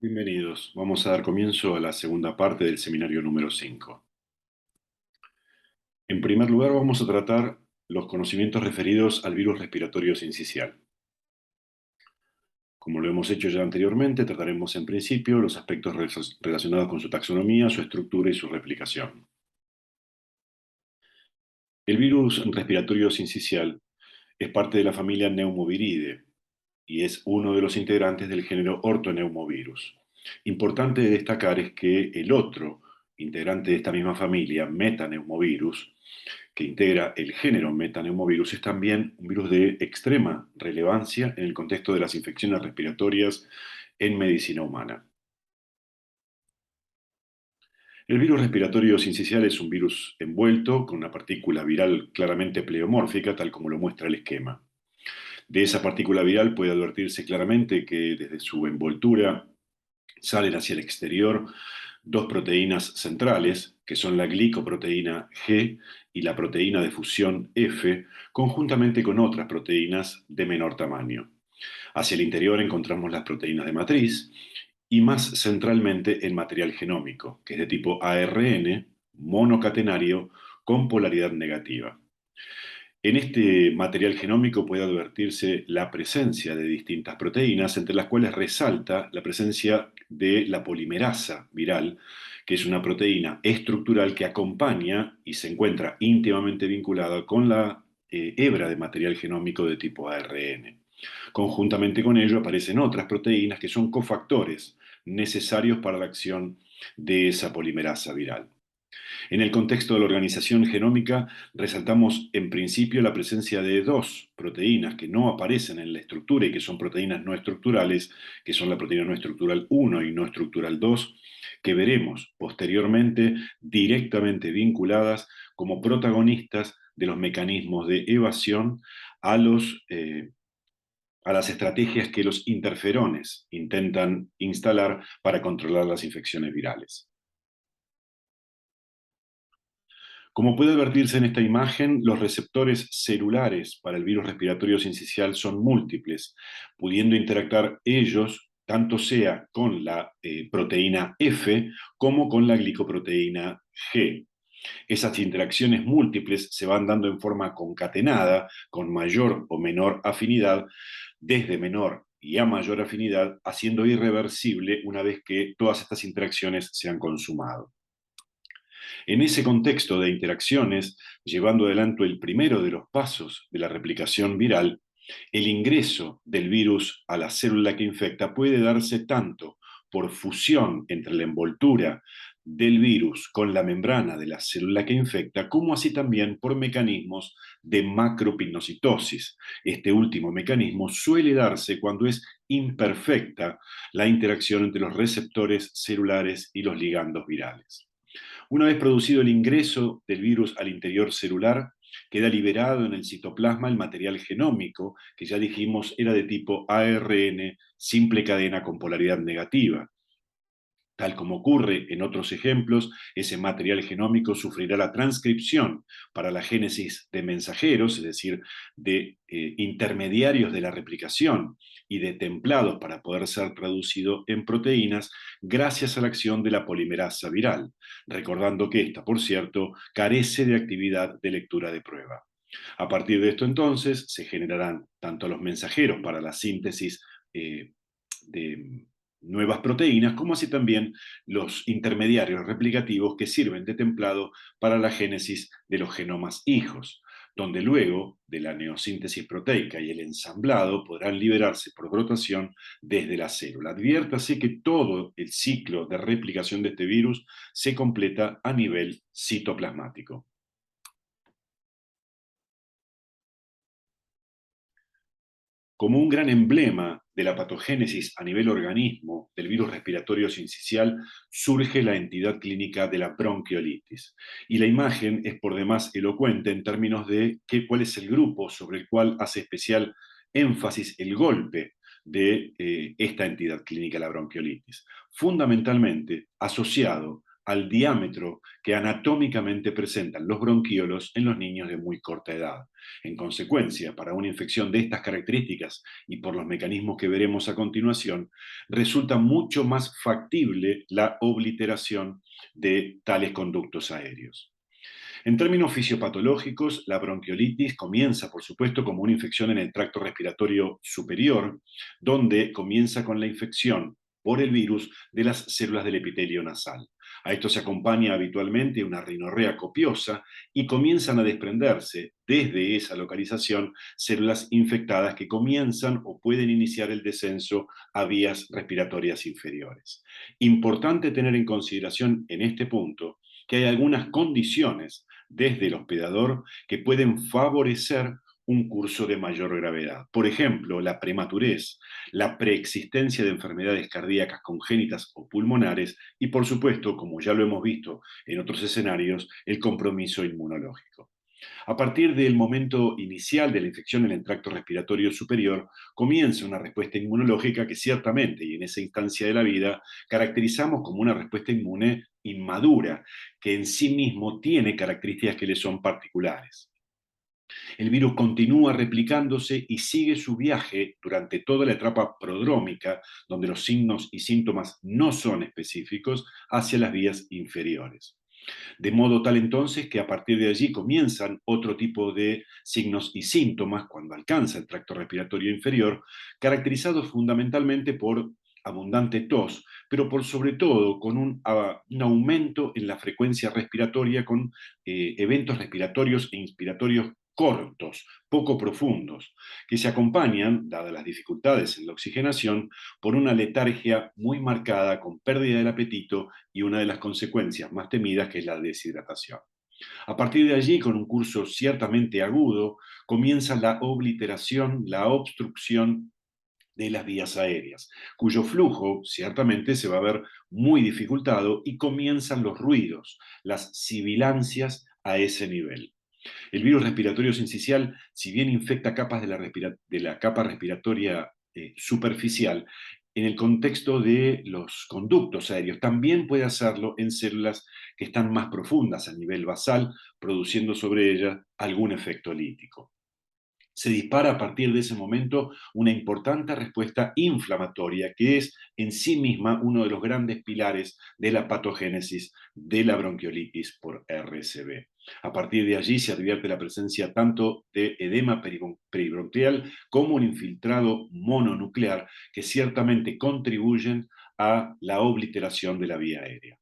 Bienvenidos. Vamos a dar comienzo a la segunda parte del seminario número 5. En primer lugar, vamos a tratar los conocimientos referidos al virus respiratorio sincicial. Como lo hemos hecho ya anteriormente, trataremos en principio los aspectos relacionados con su taxonomía, su estructura y su replicación. El virus respiratorio sincicial es parte de la familia Pneumoviridae y es uno de los integrantes del género Orthoneumovirus. Importante de destacar es que el otro integrante de esta misma familia, Metaneumovirus, que integra el género Metaneumovirus, es también un virus de extrema relevancia en el contexto de las infecciones respiratorias en medicina humana. El virus respiratorio sincicial es un virus envuelto con una partícula viral claramente pleomórfica, tal como lo muestra el esquema. De esa partícula viral puede advertirse claramente que desde su envoltura salen hacia el exterior dos proteínas centrales, que son la glicoproteína G y la proteína de fusión F, conjuntamente con otras proteínas de menor tamaño. Hacia el interior encontramos las proteínas de matriz y más centralmente el material genómico, que es de tipo ARN, monocatenario, con polaridad negativa. En este material genómico puede advertirse la presencia de distintas proteínas, entre las cuales resalta la presencia de la polimerasa viral, que es una proteína estructural que acompaña y se encuentra íntimamente vinculada con la hebra de material genómico de tipo ARN. Conjuntamente con ello aparecen otras proteínas que son cofactores necesarios para la acción de esa polimerasa viral. En el contexto de la organización genómica, resaltamos en principio la presencia de dos proteínas que no aparecen en la estructura y que son proteínas no estructurales, que son la proteína no estructural 1 y no estructural 2, que veremos posteriormente directamente vinculadas como protagonistas de los mecanismos de evasión a a las estrategias que los interferones intentan instalar para controlar las infecciones virales. Como puede advertirse en esta imagen, los receptores celulares para el virus respiratorio sincicial son múltiples, pudiendo interactuar ellos tanto sea con la proteína F como con la glicoproteína G. Esas interacciones múltiples se van dando en forma concatenada, con mayor o menor afinidad, desde menor y a mayor afinidad, haciendo irreversible una vez que todas estas interacciones se han consumado. En ese contexto de interacciones, llevando adelante el primero de los pasos de la replicación viral, el ingreso del virus a la célula que infecta puede darse tanto por fusión entre la envoltura del virus con la membrana de la célula que infecta, como así también por mecanismos de macropinocitosis. Este último mecanismo suele darse cuando es imperfecta la interacción entre los receptores celulares y los ligandos virales. Una vez producido el ingreso del virus al interior celular, queda liberado en el citoplasma el material genómico, que ya dijimos era de tipo ARN, simple cadena con polaridad negativa. Tal como ocurre en otros ejemplos, ese material genómico sufrirá la transcripción para la génesis de mensajeros, es decir, de intermediarios de la replicación y de templados para poder ser traducido en proteínas gracias a la acción de la polimerasa viral, recordando que esta, por cierto, carece de actividad de lectura de prueba. A partir de esto entonces se generarán tanto los mensajeros para la síntesis de nuevas proteínas, como así también los intermediarios replicativos que sirven de templado para la génesis de los genomas hijos, donde luego de la neosíntesis proteica y el ensamblado podrán liberarse por brotación desde la célula. Adviértase que todo el ciclo de replicación de este virus se completa a nivel citoplasmático. Como un gran emblema de la patogénesis a nivel organismo del virus respiratorio sincicial, surge la entidad clínica de la bronquiolitis. Y la imagen es por demás elocuente en términos de cuál es el grupo sobre el cual hace especial énfasis el golpe de esta entidad clínica, la bronquiolitis. Fundamentalmente asociado al diámetro que anatómicamente presentan los bronquiolos en los niños de muy corta edad. En consecuencia, para una infección de estas características y por los mecanismos que veremos a continuación, resulta mucho más factible la obliteración de tales conductos aéreos. En términos fisiopatológicos, la bronquiolitis comienza, por supuesto, como una infección en el tracto respiratorio superior, donde comienza con la infección por el virus de las células del epitelio nasal. A esto se acompaña habitualmente una rinorrea copiosa y comienzan a desprenderse desde esa localización células infectadas que comienzan o pueden iniciar el descenso a vías respiratorias inferiores. Importante tener en consideración en este punto que hay algunas condiciones desde el hospedador que pueden favorecer un curso de mayor gravedad. Por ejemplo, la prematurez, la preexistencia de enfermedades cardíacas congénitas o pulmonares y, por supuesto, como ya lo hemos visto en otros escenarios, el compromiso inmunológico. A partir del momento inicial de la infección en el tracto respiratorio superior, comienza una respuesta inmunológica que ciertamente, y en esa instancia de la vida, caracterizamos como una respuesta inmune inmadura, que en sí mismo tiene características que le son particulares. El virus continúa replicándose y sigue su viaje durante toda la etapa prodrómica, donde los signos y síntomas no son específicos, hacia las vías inferiores. De modo tal entonces que a partir de allí comienzan otro tipo de signos y síntomas cuando alcanza el tracto respiratorio inferior, caracterizados fundamentalmente por abundante tos, pero por sobre todo con un aumento en la frecuencia respiratoria con eventos respiratorios e inspiratorios cortos, poco profundos, que se acompañan, dadas las dificultades en la oxigenación, por una letargia muy marcada con pérdida del apetito y una de las consecuencias más temidas que es la deshidratación. A partir de allí, con un curso ciertamente agudo, comienza la obliteración, la obstrucción de las vías aéreas, cuyo flujo ciertamente se va a ver muy dificultado y comienzan los ruidos, las sibilancias a ese nivel. El virus respiratorio sincicial, si bien infecta capas de la capa respiratoria superficial, en el contexto de los conductos aéreos, también puede hacerlo en células que están más profundas a nivel basal, produciendo sobre ellas algún efecto lítico. Se dispara a partir de ese momento una importante respuesta inflamatoria, que es en sí misma uno de los grandes pilares de la patogénesis de la bronquiolitis por RSV. A partir de allí se advierte la presencia tanto de edema peribronquial como un infiltrado mononuclear que ciertamente contribuyen a la obliteración de la vía aérea.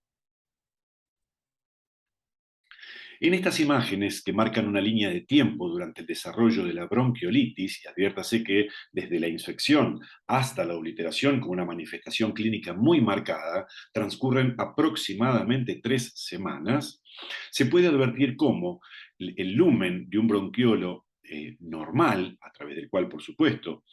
En estas imágenes que marcan una línea de tiempo durante el desarrollo de la bronquiolitis, y adviértase que desde la infección hasta la obliteración con una manifestación clínica muy marcada, transcurren aproximadamente 3 semanas, se puede advertir cómo el lumen de un bronquiolo normal, a través del cual, por supuesto,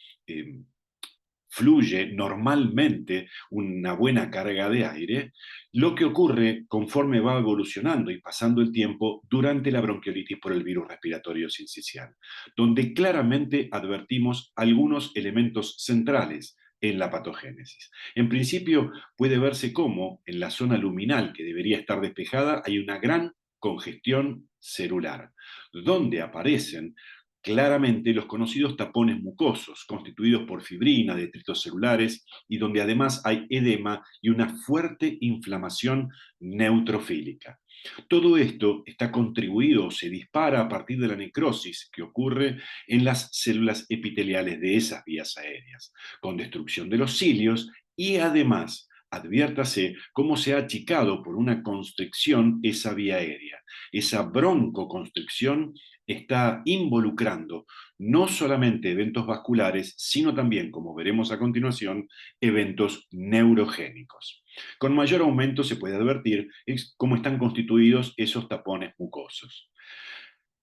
fluye normalmente una buena carga de aire, lo que ocurre conforme va evolucionando y pasando el tiempo durante la bronquiolitis por el virus respiratorio sincicial, donde claramente advertimos algunos elementos centrales en la patogénesis. En principio, puede verse cómo en la zona luminal que debería estar despejada hay una gran congestión celular, donde aparecen claramente los conocidos tapones mucosos, constituidos por fibrina, detritos celulares, y donde además hay edema y una fuerte inflamación neutrofílica. Todo esto está contribuido o se dispara a partir de la necrosis que ocurre en las células epiteliales de esas vías aéreas, con destrucción de los cilios y además adviértase cómo se ha achicado por una constricción esa vía aérea. Esa broncoconstricción está involucrando no solamente eventos vasculares, sino también, como veremos a continuación, eventos neurogénicos. Con mayor aumento se puede advertir cómo están constituidos esos tapones mucosos.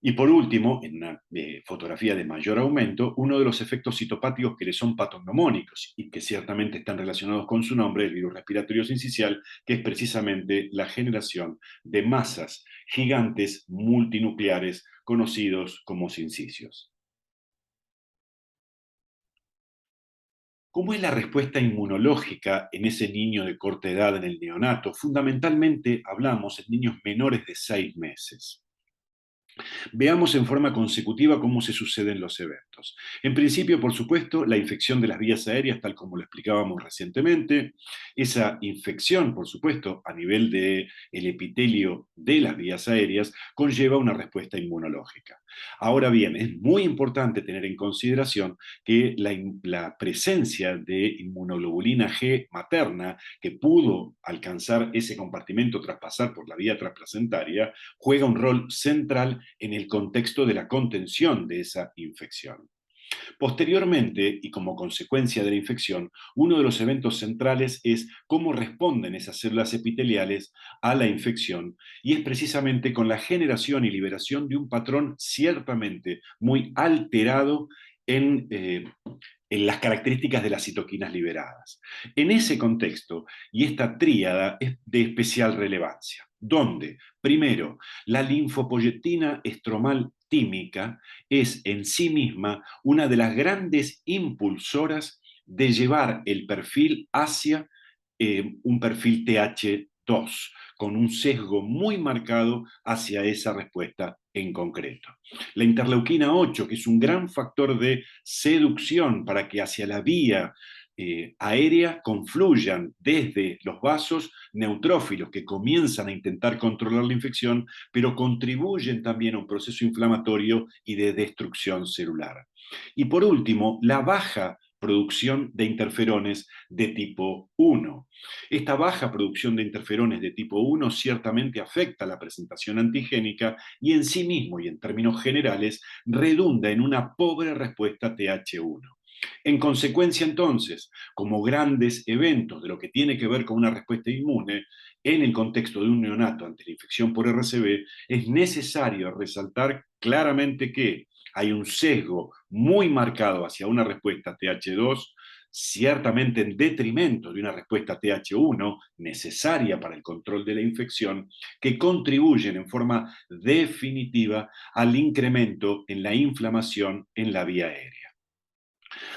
Y por último, en una fotografía de mayor aumento, uno de los efectos citopáticos que le son patognomónicos y que ciertamente están relacionados con su nombre, el virus respiratorio sincicial, que es precisamente la generación de masas gigantes multinucleares conocidos como sincicios. ¿Cómo es la respuesta inmunológica en ese niño de corta edad, en el neonato? Fundamentalmente hablamos en niños menores de 6 meses. Veamos en forma consecutiva cómo se suceden los eventos. En principio, por supuesto, la infección de las vías aéreas, tal como lo explicábamos recientemente. Esa infección, por supuesto, a nivel del epitelio de las vías aéreas, conlleva una respuesta inmunológica. Ahora bien, es muy importante tener en consideración que la presencia de inmunoglobulina G materna, que pudo alcanzar ese compartimento tras pasar por la vía transplacentaria, juega un rol central en el contexto de la contención de esa infección. Posteriormente, y como consecuencia de la infección, uno de los eventos centrales es cómo responden esas células epiteliales a la infección, y es precisamente con la generación y liberación de un patrón ciertamente muy alterado en las características de las citoquinas liberadas. En ese contexto, y esta tríada es de especial relevancia, donde, primero, la linfopoyetina estromal tímica es en sí misma una de las grandes impulsoras de llevar el perfil hacia un perfil TH2, con un sesgo muy marcado hacia esa respuesta en concreto. La interleuquina 8, que es un gran factor de seducción para que hacia la vía aérea confluyan desde los vasos neutrófilos que comienzan a intentar controlar la infección, pero contribuyen también a un proceso inflamatorio y de destrucción celular. Y por último, la baja producción de interferones de tipo 1. Esta baja producción de interferones de tipo 1 ciertamente afecta la presentación antigénica y en sí mismo y en términos generales redunda en una pobre respuesta TH1. En consecuencia, entonces, como grandes eventos de lo que tiene que ver con una respuesta inmune, en el contexto de un neonato ante la infección por RCV, es necesario resaltar claramente que hay un sesgo muy marcado hacia una respuesta TH2, ciertamente en detrimento de una respuesta TH1 necesaria para el control de la infección, que contribuyen en forma definitiva al incremento en la inflamación en la vía aérea.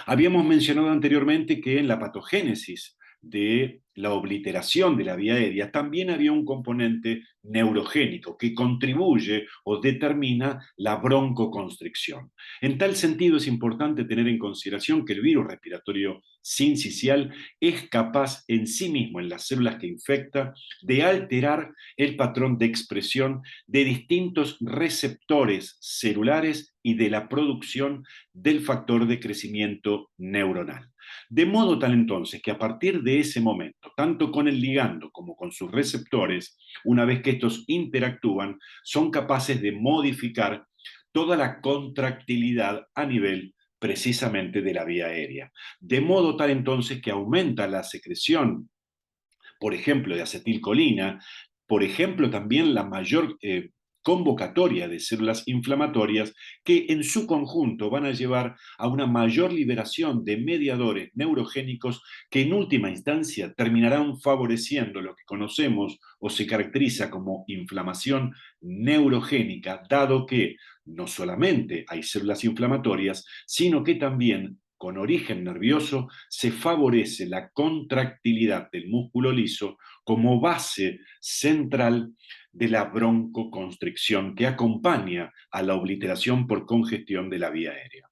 Habíamos mencionado anteriormente que en la patogénesis de la obliteración de la vía aérea también había un componente neurogénico que contribuye o determina la broncoconstricción. En tal sentido, es importante tener en consideración que el virus respiratorio sincicial es capaz en sí mismo, en las células que infecta, de alterar el patrón de expresión de distintos receptores celulares y de la producción del factor de crecimiento neuronal. De modo tal entonces que a partir de ese momento, tanto con el ligando como con sus receptores, una vez que estos interactúan, son capaces de modificar toda la contractilidad a nivel precisamente de la vía aérea. De modo tal entonces que aumenta la secreción, por ejemplo, de acetilcolina, por ejemplo, también la mayor convocatoria de células inflamatorias que en su conjunto van a llevar a una mayor liberación de mediadores neurogénicos que en última instancia terminarán favoreciendo lo que conocemos o se caracteriza como inflamación neurogénica, dado que no solamente hay células inflamatorias, sino que también con origen nervioso se favorece la contractilidad del músculo liso como base central de la broncoconstricción que acompaña a la obliteración por congestión de la vía aérea.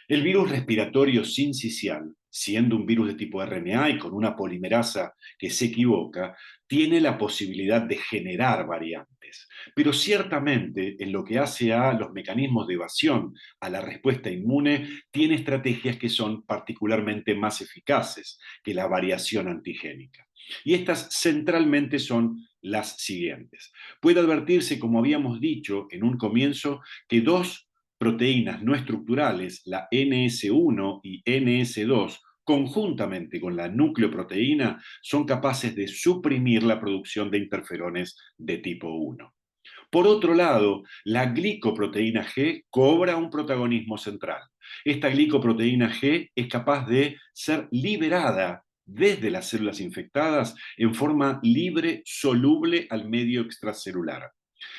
El virus respiratorio sincicial, siendo un virus de tipo RNA y con una polimerasa que se equivoca, tiene la posibilidad de generar variantes. Pero ciertamente en lo que hace a los mecanismos de evasión a la respuesta inmune, tiene estrategias que son particularmente más eficaces que la variación antigénica. Y estas centralmente son las siguientes. Puede advertirse, como habíamos dicho en un comienzo, que dos proteínas no estructurales, la NS1 y NS2, conjuntamente con la nucleoproteína, son capaces de suprimir la producción de interferones de tipo 1. Por otro lado, la glicoproteína G cobra un protagonismo central. Esta glicoproteína G es capaz de ser liberada desde las células infectadas en forma libre, soluble al medio extracelular.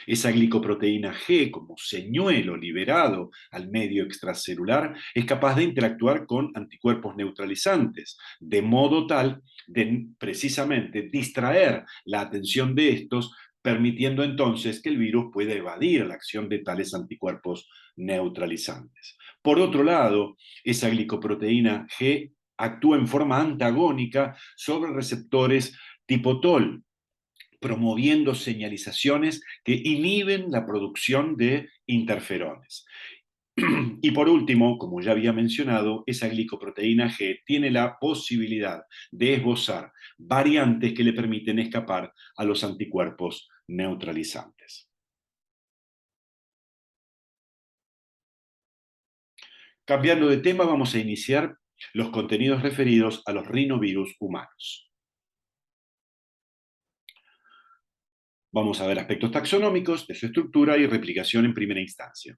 Esa glicoproteína G, como señuelo liberado al medio extracelular, es capaz de interactuar con anticuerpos neutralizantes, de modo tal de precisamente distraer la atención de estos, permitiendo entonces que el virus pueda evadir la acción de tales anticuerpos neutralizantes. Por otro lado, esa glicoproteína G actúa en forma antagónica sobre receptores tipo TOL, promoviendo señalizaciones que inhiben la producción de interferones. Y por último, como ya había mencionado, esa glicoproteína G tiene la posibilidad de esbozar variantes que le permiten escapar a los anticuerpos neutralizantes. Cambiando de tema, vamos a iniciar los contenidos referidos a los rinovirus humanos. Vamos a ver aspectos taxonómicos de su estructura y replicación en primera instancia.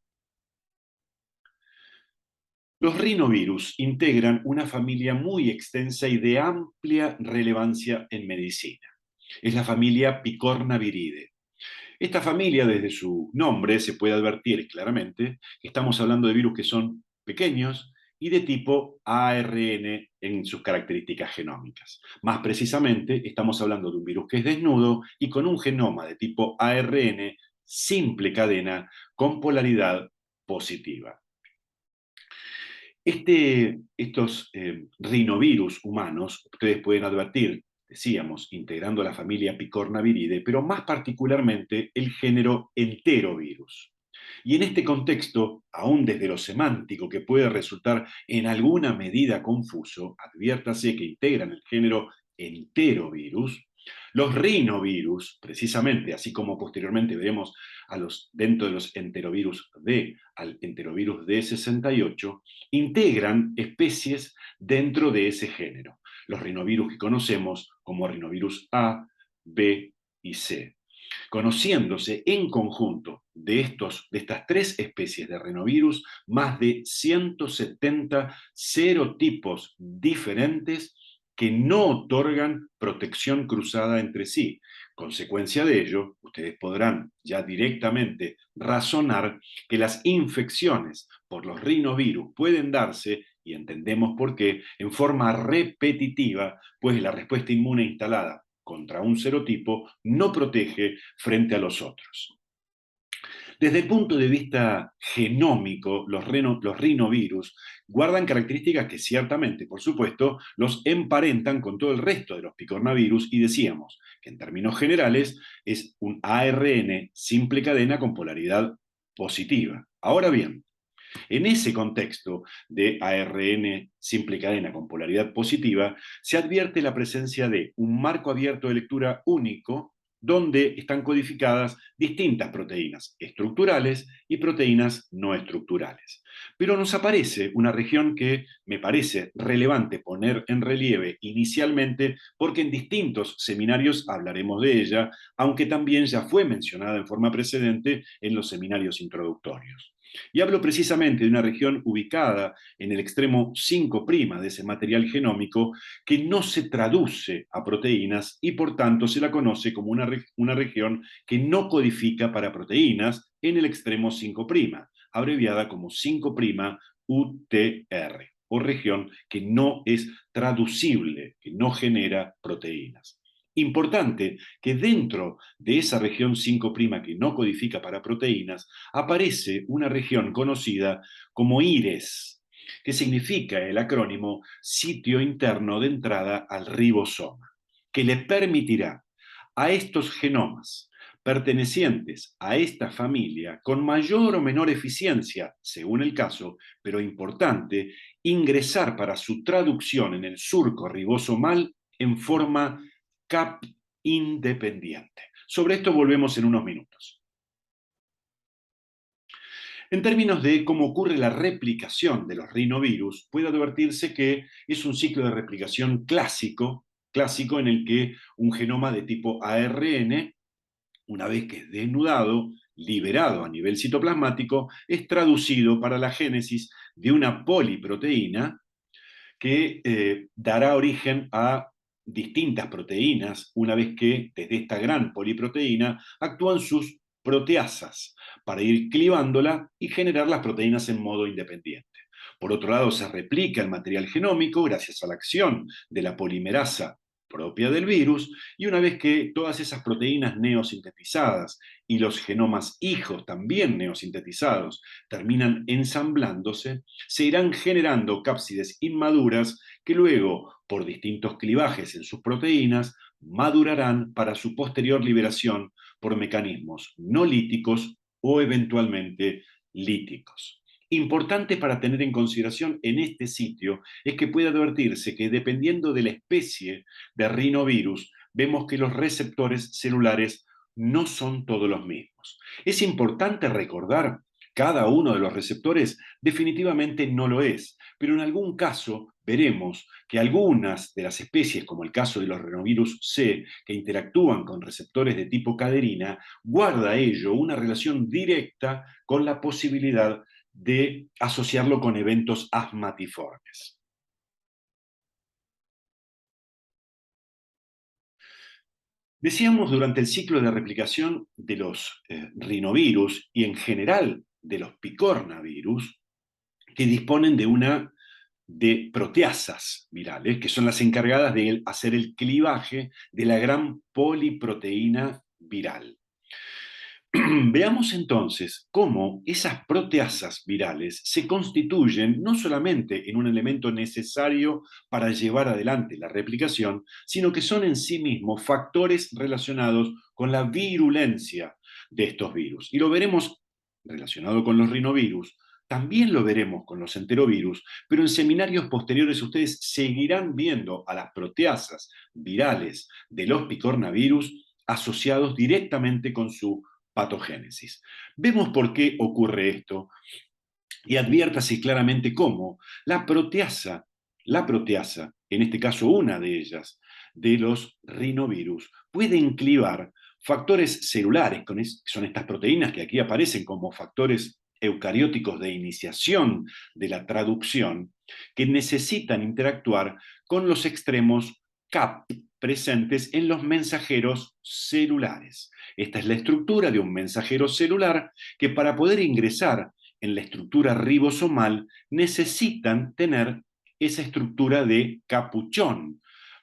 Los rinovirus integran una familia muy extensa y de amplia relevancia en medicina. Es la familia Picornaviridae. Esta familia, desde su nombre, se puede advertir claramente que estamos hablando de virus que son pequeños y de tipo ARN en sus características genómicas. Más precisamente, estamos hablando de un virus que es desnudo y con un genoma de tipo ARN simple cadena con polaridad positiva. Estos rinovirus humanos, ustedes pueden advertir, decíamos, integrando la familia Picornaviridae, pero más particularmente el género enterovirus. Y en este contexto, aún desde lo semántico que puede resultar en alguna medida confuso, adviértase que integran el género enterovirus. Los rinovirus, precisamente, así como posteriormente veremos dentro de los enterovirus D al enterovirus D68, integran especies dentro de ese género. Los rinovirus que conocemos como rinovirus A, B y C. Conociéndose en conjunto de estas tres especies de rinovirus, más de 170 serotipos diferentes que no otorgan protección cruzada entre sí. Consecuencia de ello, ustedes podrán ya directamente razonar que las infecciones por los rinovirus pueden darse, y entendemos por qué, en forma repetitiva, pues la respuesta inmune instalada contra un serotipo no protege frente a los otros. Desde el punto de vista genómico, los rinovirus guardan características que ciertamente, por supuesto, los emparentan con todo el resto de los picornavirus y decíamos que en términos generales es un ARN simple cadena con polaridad positiva. Ahora bien, en ese contexto de ARN simple cadena con polaridad positiva, se advierte la presencia de un marco abierto de lectura único donde están codificadas distintas proteínas estructurales y proteínas no estructurales. Pero nos aparece una región que me parece relevante poner en relieve inicialmente porque en distintos seminarios hablaremos de ella, aunque también ya fue mencionada en forma precedente en los seminarios introductorios. Y hablo precisamente de una región ubicada en el extremo 5' de ese material genómico que no se traduce a proteínas y por tanto se la conoce como una región que no codifica para proteínas en el extremo 5', abreviada como 5' UTR, o región que no es traducible, que no genera proteínas. Importante que dentro de esa región 5' que no codifica para proteínas, aparece una región conocida como IRES, que significa el acrónimo sitio interno de entrada al ribosoma, que le permitirá a estos genomas pertenecientes a esta familia con mayor o menor eficiencia, según el caso, pero importante, ingresar para su traducción en el surco ribosomal en forma CAP independiente. Sobre esto volvemos en unos minutos. En términos de cómo ocurre la replicación de los rinovirus, puede advertirse que es un ciclo de replicación clásico en el que un genoma de tipo ARN, una vez que es desnudado, liberado a nivel citoplasmático, es traducido para la génesis de una poliproteína que dará origen a distintas proteínas, una vez que desde esta gran poliproteína actúan sus proteasas para ir clivándola y generar las proteínas en modo independiente. Por otro lado, se replica el material genómico gracias a la acción de la polimerasa propia del virus, y una vez que todas esas proteínas neosintetizadas y los genomas hijos también neosintetizados terminan ensamblándose, se irán generando cápsides inmaduras que luego, por distintos clivajes en sus proteínas, madurarán para su posterior liberación por mecanismos no líticos o eventualmente líticos. Importante para tener en consideración en este sitio es que puede advertirse que dependiendo de la especie de rinovirus, vemos que los receptores celulares no son todos los mismos. Es importante recordar, cada uno de los receptores definitivamente no lo es, pero en algún caso veremos que algunas de las especies, como el caso de los rinovirus C, que interactúan con receptores de tipo caderina, guarda ello una relación directa con la posibilidad de asociarlo con eventos asmatiformes. Decíamos durante el ciclo de replicación de los rinovirus y en general de los picornavirus que disponen de proteasas virales, que son las encargadas de hacer el clivaje de la gran poliproteína viral. Veamos entonces cómo esas proteasas virales se constituyen no solamente en un elemento necesario para llevar adelante la replicación, sino que son en sí mismos factores relacionados con la virulencia de estos virus. Y lo veremos relacionado con los rinovirus, también lo veremos con los enterovirus, pero en seminarios posteriores ustedes seguirán viendo a las proteasas virales de los picornavirus asociados directamente con su patogénesis. Vemos por qué ocurre esto y adviértase claramente cómo la proteasa, en este caso una de ellas, de los rinovirus, puede inclivar factores celulares, son estas proteínas que aquí aparecen como factores eucarióticos de iniciación de la traducción, que necesitan interactuar con los extremos CAP presentes en los mensajeros celulares. Esta es la estructura de un mensajero celular que para poder ingresar en la estructura ribosomal necesitan tener ''esa estructura de capuchón,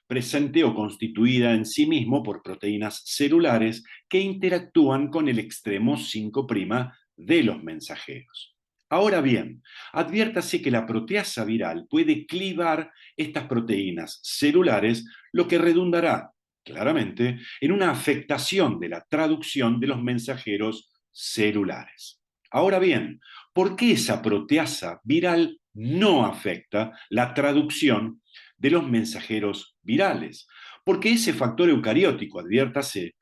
presente o constituida en sí mismo por proteínas celulares que interactúan con el extremo 5' de los mensajeros. Ahora bien, adviértase que la proteasa viral puede clivar estas proteínas celulares, lo que redundará claramente en una afectación de la traducción de los mensajeros celulares. Ahora bien, ¿por qué esa proteasa viral no afecta la traducción de los mensajeros virales? Porque ese factor eucariótico, adviértase,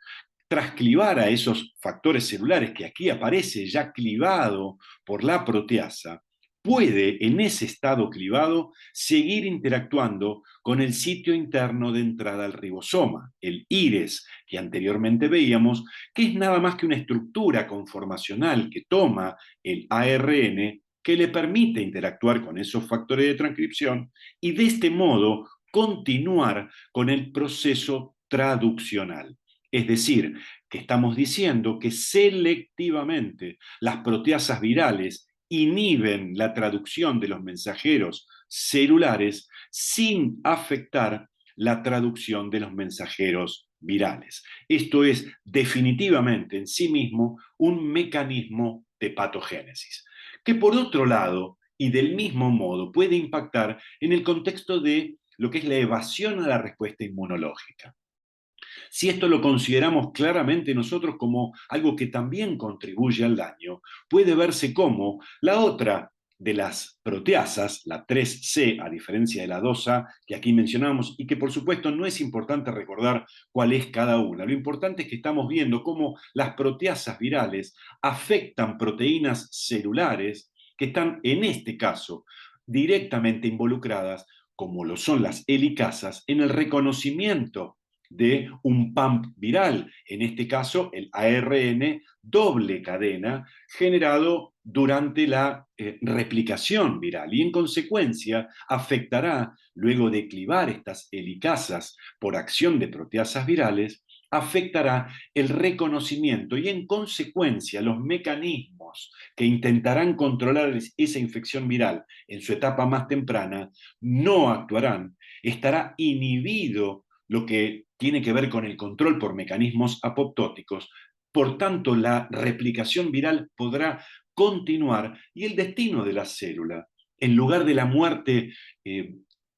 tras clivar a esos factores celulares que aquí aparece ya clivado por la proteasa, puede en ese estado clivado seguir interactuando con el sitio interno de entrada al ribosoma, el IRES, que anteriormente veíamos, que es nada más que una estructura conformacional que toma el ARN, que le permite interactuar con esos factores de transcripción y de este modo continuar con el proceso traduccional. Es decir, que estamos diciendo que selectivamente las proteasas virales inhiben la traducción de los mensajeros celulares sin afectar la traducción de los mensajeros virales. Esto es definitivamente en sí mismo un mecanismo de patogénesis, que por otro lado y del mismo modo puede impactar en el contexto de lo que es la evasión a la respuesta inmunológica. Si esto lo consideramos claramente nosotros como algo que también contribuye al daño, puede verse como la otra de las proteasas, la 3C, a diferencia de la 2A que aquí mencionamos, y que por supuesto no es importante recordar cuál es cada una. Lo importante es que estamos viendo cómo las proteasas virales afectan proteínas celulares que están, en este caso, directamente involucradas, como lo son las helicasas, en el reconocimiento de un pump viral, en este caso el ARN doble cadena generado durante la replicación viral y en consecuencia afectará, luego de clivar estas helicasas por acción de proteasas virales, afectará el reconocimiento y en consecuencia los mecanismos que intentarán controlar esa infección viral en su etapa más temprana no actuarán. Estará inhibido lo que tiene que ver con el control por mecanismos apoptóticos. Por tanto, la replicación viral podrá continuar y el destino de la célula, en lugar de la muerte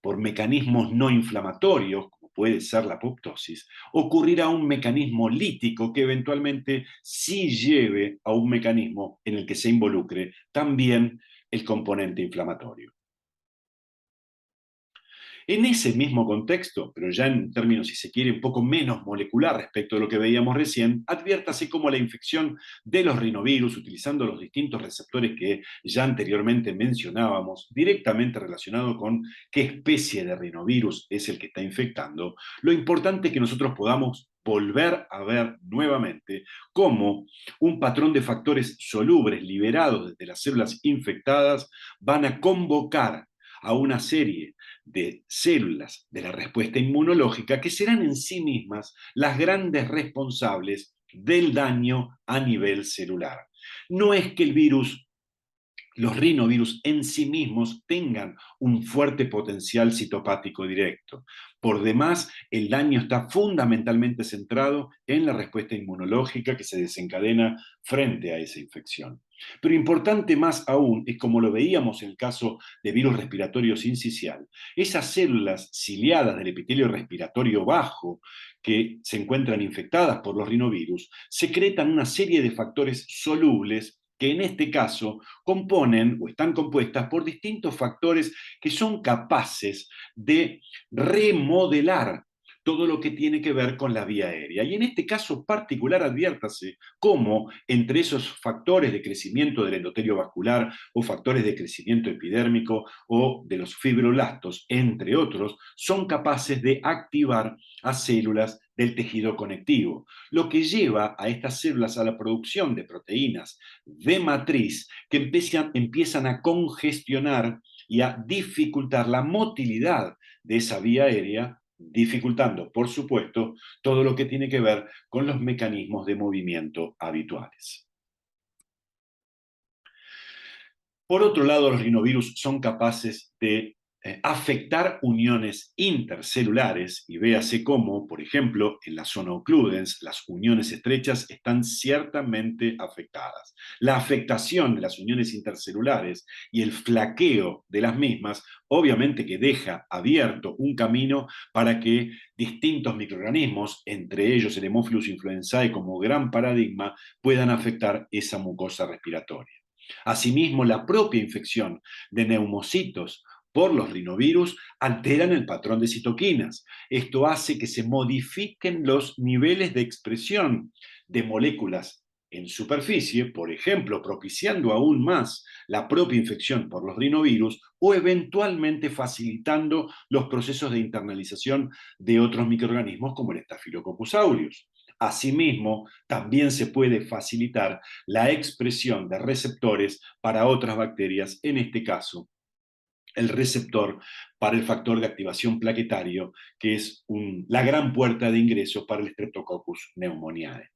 por mecanismos no inflamatorios, como puede ser la apoptosis, ocurrirá un mecanismo lítico que eventualmente sí lleve a un mecanismo en el que se involucre también el componente inflamatorio. En ese mismo contexto, pero ya en términos, si se quiere, un poco menos molecular respecto de lo que veíamos recién, adviértase cómo la infección de los rinovirus, utilizando los distintos receptores que ya anteriormente mencionábamos, directamente relacionado con qué especie de rinovirus es el que está infectando, lo importante es que nosotros podamos volver a ver nuevamente cómo un patrón de factores solubles liberados desde las células infectadas van a convocar a una serie de células de la respuesta inmunológica que serán en sí mismas las grandes responsables del daño a nivel celular. No es que el virus, los rinovirus en sí mismos tengan un fuerte potencial citopático directo. Por demás, el daño está fundamentalmente centrado en la respuesta inmunológica que se desencadena frente a esa infección. Pero importante más aún es como lo veíamos en el caso de virus respiratorio sincicial, esas células ciliadas del epitelio respiratorio bajo que se encuentran infectadas por los rinovirus secretan una serie de factores solubles que en este caso componen o están compuestas por distintos factores que son capaces de remodelar todo lo que tiene que ver con la vía aérea. Y en este caso particular adviértase cómo entre esos factores de crecimiento del endotelio vascular o factores de crecimiento epidérmico o de los fibroblastos, entre otros, son capaces de activar a células del tejido conectivo, lo que lleva a estas células a la producción de proteínas de matriz que empiezan a congestionar y a dificultar la motilidad de esa vía aérea, dificultando, por supuesto, todo lo que tiene que ver con los mecanismos de movimiento habituales. Por otro lado, los rinovirus son capaces de afectar uniones intercelulares y véase cómo, por ejemplo, en la zona occludens, las uniones estrechas están ciertamente afectadas. La afectación de las uniones intercelulares y el flaqueo de las mismas, obviamente que deja abierto un camino para que distintos microorganismos, entre ellos el Haemophilus influenzae como gran paradigma, puedan afectar esa mucosa respiratoria. Asimismo, la propia infección de neumocitos por los rinovirus alteran el patrón de citoquinas. Esto hace que se modifiquen los niveles de expresión de moléculas en superficie, por ejemplo, propiciando aún más la propia infección por los rinovirus o eventualmente facilitando los procesos de internalización de otros microorganismos como el Staphylococcus aureus. Asimismo, también se puede facilitar la expresión de receptores para otras bacterias, en este caso, el receptor para el factor de activación plaquetario, que es la gran puerta de ingreso para el Streptococcus pneumoniae.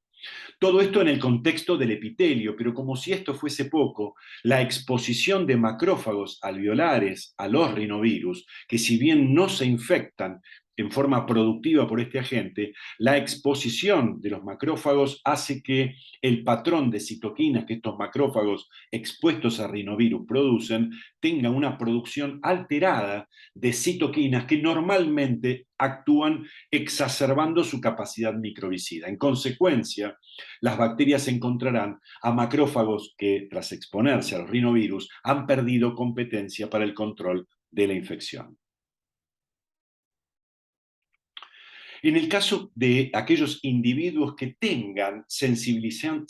Todo esto en el contexto del epitelio, pero como si esto fuese poco, la exposición de macrófagos alveolares a los rinovirus, que si bien no se infectan en forma productiva por este agente, la exposición de los macrófagos hace que el patrón de citoquinas que estos macrófagos expuestos a rinovirus producen tenga una producción alterada de citoquinas que normalmente actúan exacerbando su capacidad microbicida. En consecuencia, las bacterias encontrarán a macrófagos que, tras exponerse a los rinovirus, han perdido competencia para el control de la infección. En el caso de aquellos individuos que tengan sensibilización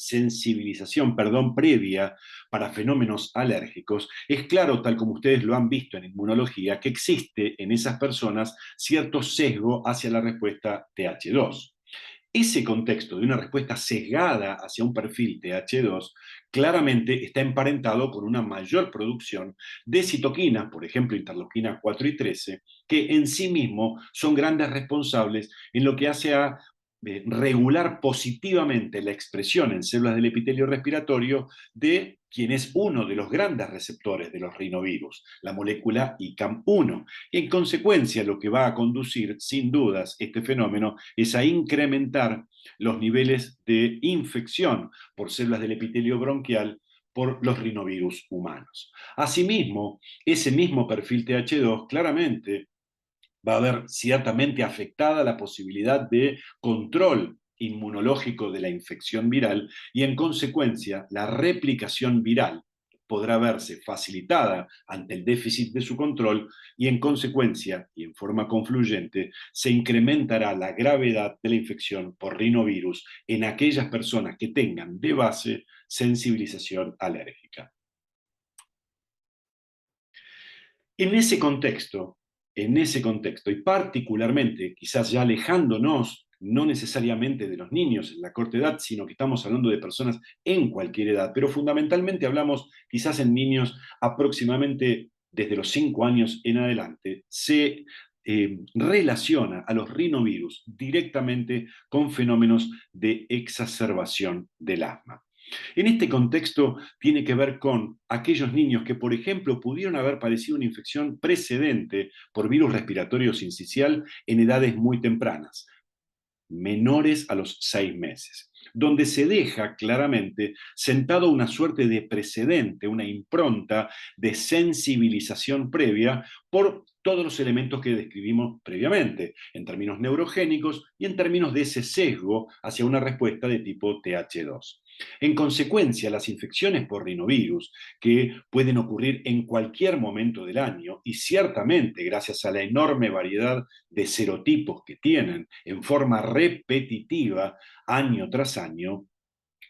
previa para fenómenos alérgicos, es claro, tal como ustedes lo han visto en inmunología, que existe en esas personas cierto sesgo hacia la respuesta TH2. Ese contexto de una respuesta sesgada hacia un perfil TH2 claramente está emparentado con una mayor producción de citoquinas, por ejemplo, interleuquinas 4 y 13, que en sí mismo son grandes responsables en lo que hace a regular positivamente la expresión en células del epitelio respiratorio de quien es uno de los grandes receptores de los rinovirus, la molécula ICAM1. Y en consecuencia, lo que va a conducir, sin dudas, este fenómeno es a incrementar los niveles de infección por células del epitelio bronquial por los rinovirus humanos. Asimismo, ese mismo perfil TH2 claramente va a ver ciertamente afectada la posibilidad de control inmunológico de la infección viral y en consecuencia la replicación viral podrá verse facilitada ante el déficit de su control y en consecuencia y en forma confluyente se incrementará la gravedad de la infección por rinovirus en aquellas personas que tengan de base sensibilización alérgica. En ese contexto, y particularmente, quizás ya alejándonos, no necesariamente de los niños en la corta edad, sino que estamos hablando de personas en cualquier edad, pero fundamentalmente hablamos quizás en niños aproximadamente desde los 5 años en adelante, se relaciona a los rinovirus directamente con fenómenos de exacerbación del asma. En este contexto tiene que ver con aquellos niños que, por ejemplo, pudieron haber padecido una infección precedente por virus respiratorio sincicial en edades muy tempranas, menores a los 6 meses, donde se deja claramente sentado una suerte de precedente, una impronta de sensibilización previa por todos los elementos que describimos previamente, en términos neurogénicos y en términos de ese sesgo hacia una respuesta de tipo TH2. En consecuencia, las infecciones por rinovirus, que pueden ocurrir en cualquier momento del año y ciertamente gracias a la enorme variedad de serotipos que tienen en forma repetitiva año tras año,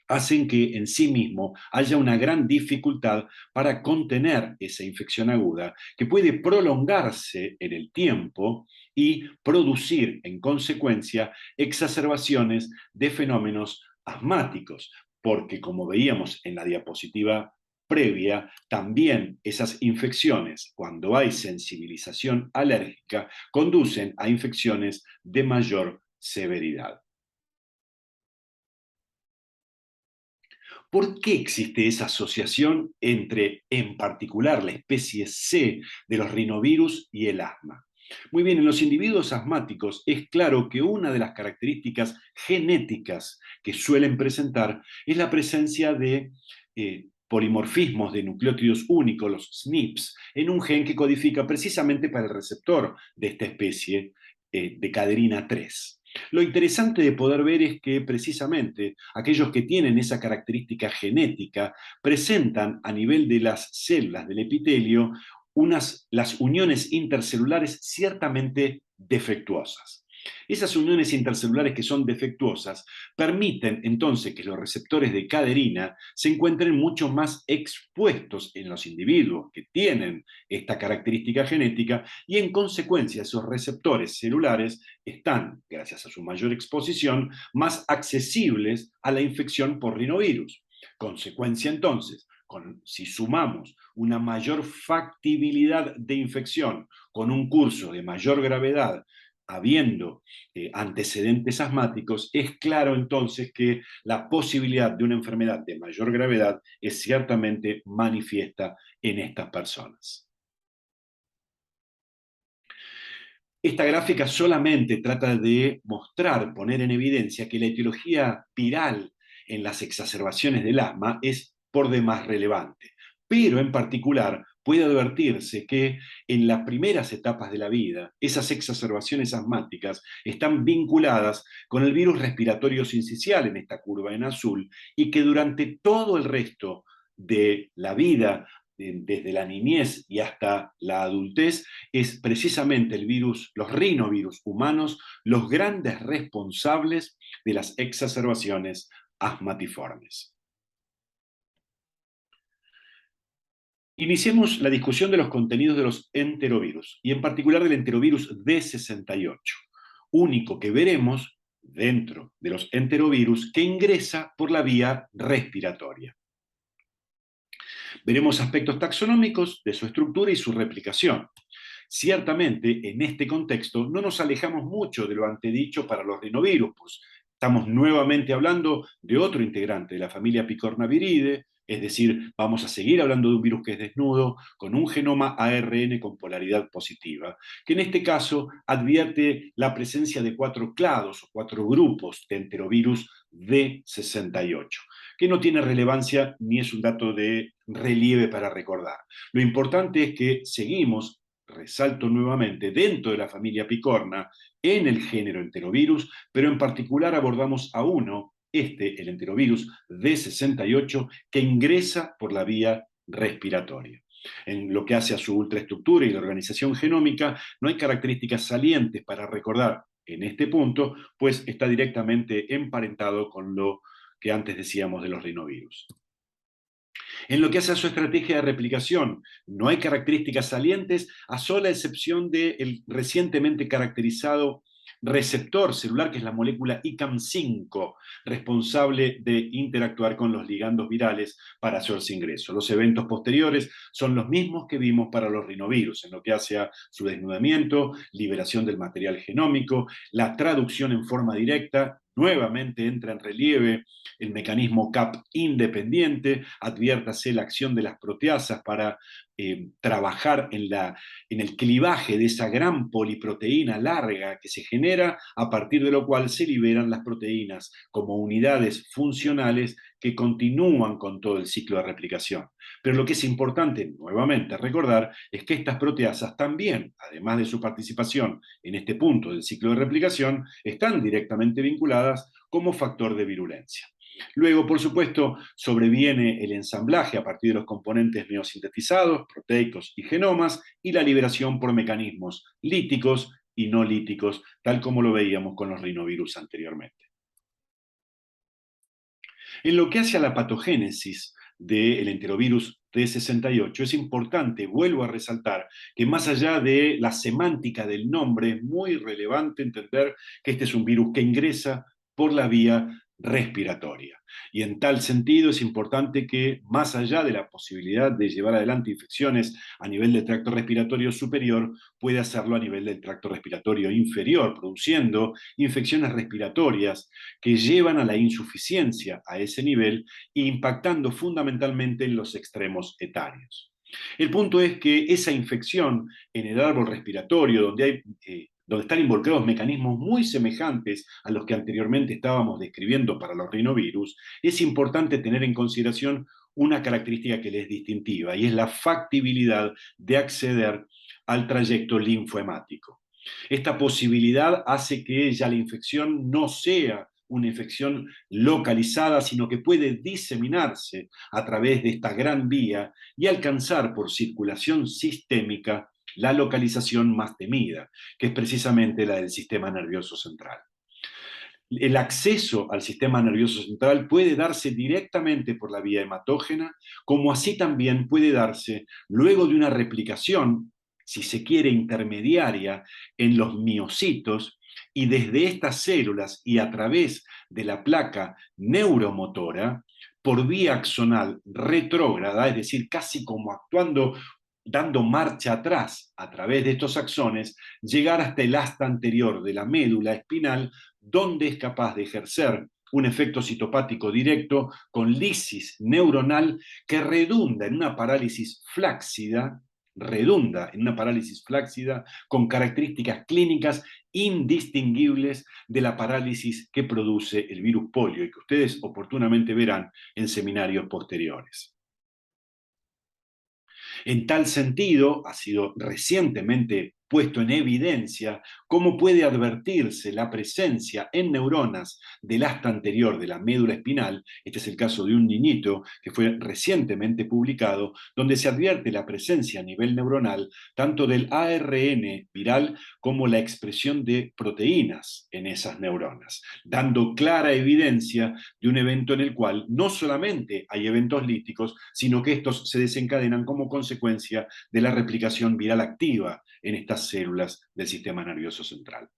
hacen que en sí mismo haya una gran dificultad para contener esa infección aguda que puede prolongarse en el tiempo y producir en consecuencia exacerbaciones de fenómenos asmáticos, porque como veíamos en la diapositiva previa, también esas infecciones, cuando hay sensibilización alérgica, conducen a infecciones de mayor severidad. ¿Por qué existe esa asociación entre, en particular, la especie C de los rinovirus y el asma? Muy bien, en los individuos asmáticos es claro que una de las características genéticas que suelen presentar es la presencia de polimorfismos de nucleótidos únicos, los SNPs, en un gen que codifica precisamente para el receptor de esta especie de caderina 3. Lo interesante de poder ver es que precisamente aquellos que tienen esa característica genética presentan a nivel de las células del epitelio las uniones intercelulares ciertamente defectuosas. Esas uniones intercelulares que son defectuosas permiten entonces que los receptores de caderina se encuentren mucho más expuestos en los individuos que tienen esta característica genética y en consecuencia esos receptores celulares están, gracias a su mayor exposición, más accesibles a la infección por rinovirus. Consecuencia entonces, si sumamos una mayor factibilidad de infección con un curso de mayor gravedad, habiendo antecedentes asmáticos, es claro entonces que la posibilidad de una enfermedad de mayor gravedad es ciertamente manifiesta en estas personas. Esta gráfica solamente trata de mostrar, poner en evidencia que la etiología viral en las exacerbaciones del asma es por demás relevante, pero en particular puede advertirse que en las primeras etapas de la vida esas exacerbaciones asmáticas están vinculadas con el virus respiratorio sincicial en esta curva en azul y que durante todo el resto de la vida desde la niñez y hasta la adultez, es precisamente el virus, los rinovirus humanos, los grandes responsables de las exacerbaciones asmatiformes. Iniciemos la discusión de los contenidos de los enterovirus, y en particular del enterovirus D68, único que veremos dentro de los enterovirus que ingresa por la vía respiratoria. Veremos aspectos taxonómicos de su estructura y su replicación. Ciertamente, en este contexto, no nos alejamos mucho de lo antedicho para los rinovirus, pues Estamos nuevamente hablando de otro integrante de la familia Picornaviridae, es decir, vamos a seguir hablando de un virus que es desnudo, con un genoma ARN con polaridad positiva, que en este caso advierte la presencia de 4 clados o 4 grupos de enterovirus D68, que no tiene relevancia ni es un dato de relieve para recordar. Lo importante es que seguimos, resalto nuevamente, dentro de la familia Picorna, en el género enterovirus, pero en particular abordamos a uno, el enterovirus D68, que ingresa por la vía respiratoria. En lo que hace a su ultraestructura y la organización genómica, no hay características salientes para recordar en este punto, pues está directamente emparentado con lo que antes decíamos de los rinovirus. En lo que hace a su estrategia de replicación, no hay características salientes, a sola excepción del recientemente caracterizado receptor celular, que es la molécula ICAM5, responsable de interactuar con los ligandos virales para hacerse ingreso. Los eventos posteriores son los mismos que vimos para los rinovirus, en lo que hace a su desnudamiento, liberación del material genómico, la traducción en forma directa. Nuevamente entra en relieve el mecanismo CAP independiente, adviértase la acción de las proteasas para trabajar en el clivaje de esa gran poliproteína larga que se genera, a partir de lo cual se liberan las proteínas como unidades funcionales que continúan con todo el ciclo de replicación. Pero lo que es importante, nuevamente, recordar es que estas proteasas también, además de su participación en este punto del ciclo de replicación, están directamente vinculadas como factor de virulencia. Luego, por supuesto, sobreviene el ensamblaje a partir de los componentes neosintetizados, proteicos y genomas, y la liberación por mecanismos líticos y no líticos, tal como lo veíamos con los rinovirus anteriormente. En lo que hace a la patogénesis del enterovirus D68, es importante, vuelvo a resaltar, que más allá de la semántica del nombre, es muy relevante entender que este es un virus que ingresa por la vía respiratoria. Y en tal sentido es importante que, más allá de la posibilidad de llevar adelante infecciones a nivel del tracto respiratorio superior, puede hacerlo a nivel del tracto respiratorio inferior, produciendo infecciones respiratorias que llevan a la insuficiencia a ese nivel, impactando fundamentalmente en los extremos etarios. El punto es que esa infección en el árbol respiratorio, donde están involucrados mecanismos muy semejantes a los que anteriormente estábamos describiendo para los rinovirus, es importante tener en consideración una característica que le es distintiva, y es la factibilidad de acceder al trayecto linfohemático. Esta posibilidad hace que ya la infección no sea una infección localizada, sino que puede diseminarse a través de esta gran vía y alcanzar por circulación sistémica la localización más temida, que es precisamente la del sistema nervioso central. El acceso al sistema nervioso central puede darse directamente por la vía hematógena, como así también puede darse luego de una replicación, si se quiere, intermediaria en los miocitos, y desde estas células y a través de la placa neuromotora, por vía axonal retrógrada, es decir, casi como actuando, dando marcha atrás a través de estos axones, llegar hasta el asta anterior de la médula espinal, donde es capaz de ejercer un efecto citopático directo con lisis neuronal que redunda en una parálisis flácida con características clínicas indistinguibles de la parálisis que produce el virus polio y que ustedes oportunamente verán en seminarios posteriores. En tal sentido, ha sido recientemente puesto en evidencia cómo puede advertirse la presencia en neuronas del asta anterior de la médula espinal. Este es el caso de un niñito que fue recientemente publicado, donde se advierte la presencia a nivel neuronal tanto del ARN viral como la expresión de proteínas en esas neuronas, dando clara evidencia de un evento en el cual no solamente hay eventos líticos, sino que estos se desencadenan como consecuencia de la replicación viral activa en estas células del sistema nervioso central.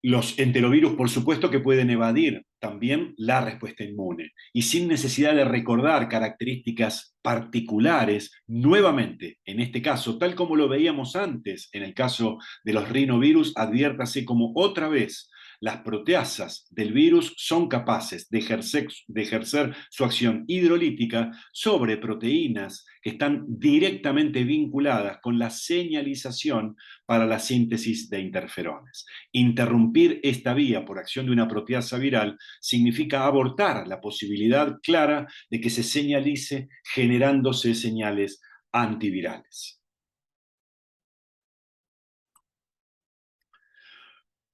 Los enterovirus, por supuesto, que pueden evadir también la respuesta inmune y sin necesidad de recordar características particulares, nuevamente, en este caso, tal como lo veíamos antes, en el caso de los rinovirus, adviértase como otra vez las proteasas del virus son capaces de ejercer su acción hidrolítica sobre proteínas que están directamente vinculadas con la señalización para la síntesis de interferones. Interrumpir esta vía por acción de una proteasa viral significa abortar la posibilidad clara de que se señalice generándose señales antivirales.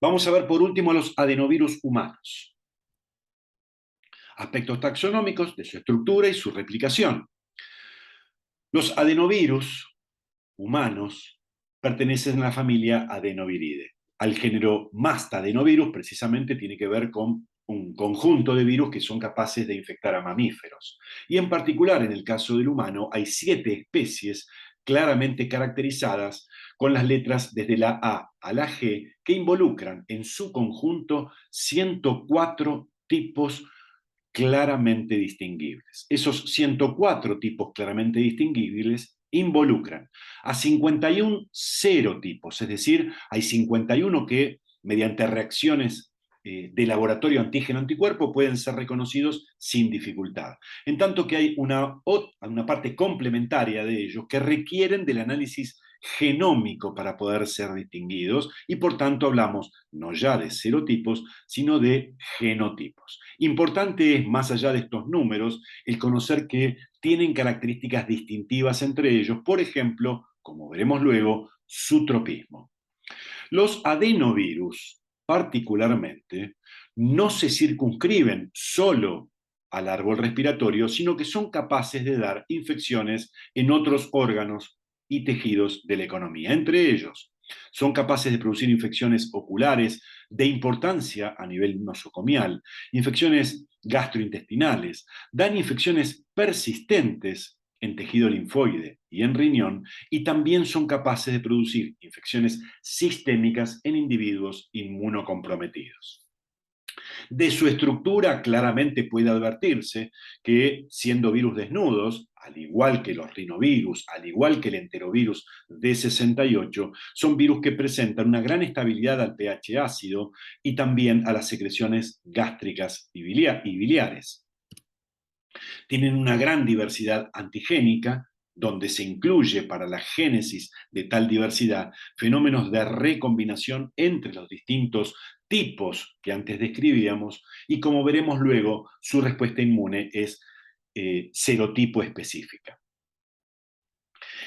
Vamos a ver por último los adenovirus humanos. Aspectos taxonómicos de su estructura y su replicación. Los adenovirus humanos pertenecen a la familia Adenoviridae. Al género Mastadenovirus precisamente tiene que ver con un conjunto de virus que son capaces de infectar a mamíferos. Y en particular, en el caso del humano, hay 7 especies claramente caracterizadas con las letras desde la A a la G que involucran en su conjunto 104 tipos claramente distinguibles. Esos 104 tipos claramente distinguibles involucran a 51 serotipos, es decir, hay 51 que mediante reacciones de laboratorio antígeno-anticuerpo pueden ser reconocidos sin dificultad. En tanto que hay una parte complementaria de ellos que requieren del análisis genómico para poder ser distinguidos y por tanto hablamos no ya de serotipos, sino de genotipos. Importante es, más allá de estos números, el conocer que tienen características distintivas entre ellos, por ejemplo, como veremos luego, su tropismo. Los adenovirus, particularmente, no se circunscriben solo al árbol respiratorio, sino que son capaces de dar infecciones en otros órganos y tejidos de la economía. Entre ellos, son capaces de producir infecciones oculares de importancia a nivel nosocomial, infecciones gastrointestinales, dan infecciones persistentes en tejido linfoide y en riñón, y también son capaces de producir infecciones sistémicas en individuos inmunocomprometidos. De su estructura claramente puede advertirse que, siendo virus desnudos, al igual que los rinovirus, al igual que el enterovirus D68, son virus que presentan una gran estabilidad al pH ácido y también a las secreciones gástricas y biliares. Tienen una gran diversidad antigénica, donde se incluye para la génesis de tal diversidad fenómenos de recombinación entre los distintos tipos que antes describíamos, y como veremos luego, su respuesta inmune es serotipo específica.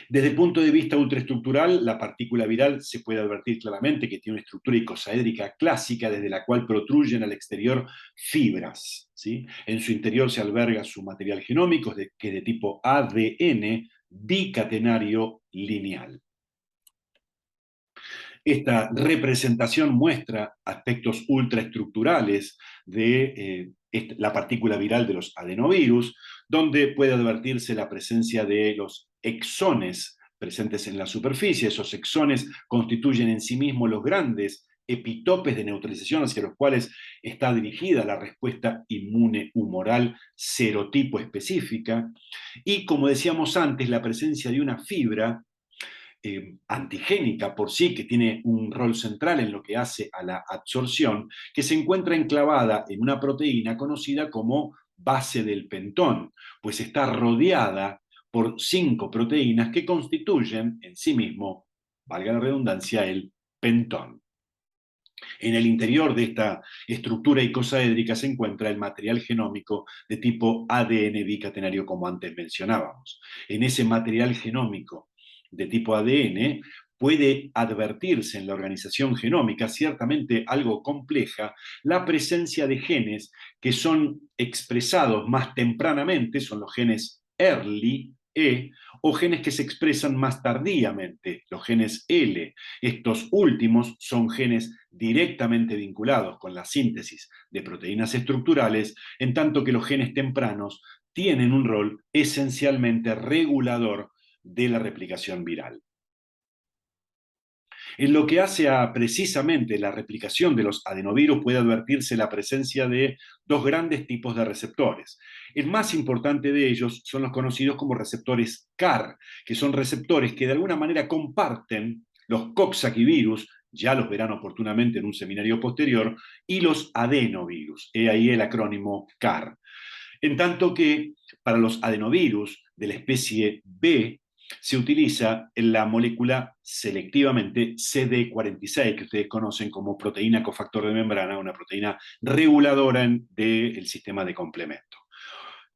Desde el punto de vista ultraestructural, la partícula viral se puede advertir claramente que tiene una estructura icosaédrica clásica desde la cual protruyen al exterior fibras, ¿sí? En su interior se alberga su material genómico, que es de tipo ADN bicatenario lineal. Esta representación muestra aspectos ultraestructurales de la partícula viral de los adenovirus, donde puede advertirse la presencia de los exones presentes en la superficie. Esos exones constituyen en sí mismos los grandes epitopes de neutralización hacia los cuales está dirigida la respuesta inmune humoral serotipo específica. Y como decíamos antes, la presencia de una fibra antigénica por sí, que tiene un rol central en lo que hace a la absorción, que se encuentra enclavada en una proteína conocida como base del pentón, pues está rodeada por 5 proteínas que constituyen en sí mismo, valga la redundancia, el pentón. En el interior de esta estructura icosaédrica se encuentra el material genómico de tipo ADN bicatenario, como antes mencionábamos. En ese material genómico de tipo ADN puede advertirse en la organización genómica, ciertamente algo compleja, la presencia de genes que son expresados más tempranamente, son los genes early, o genes que se expresan más tardíamente, los genes L. Estos últimos son genes directamente vinculados con la síntesis de proteínas estructurales, en tanto que los genes tempranos tienen un rol esencialmente regulador de la replicación viral. En lo que hace a precisamente la replicación de los adenovirus puede advertirse la presencia de dos grandes tipos de receptores. El más importante de ellos son los conocidos como receptores CAR, que son receptores que de alguna manera comparten los coxsackievirus, ya los verán oportunamente en un seminario posterior, y los adenovirus. He ahí el acrónimo CAR. En tanto que para los adenovirus de la especie B se utiliza la molécula selectivamente CD46, que ustedes conocen como proteína cofactor de membrana, una proteína reguladora del sistema de complemento.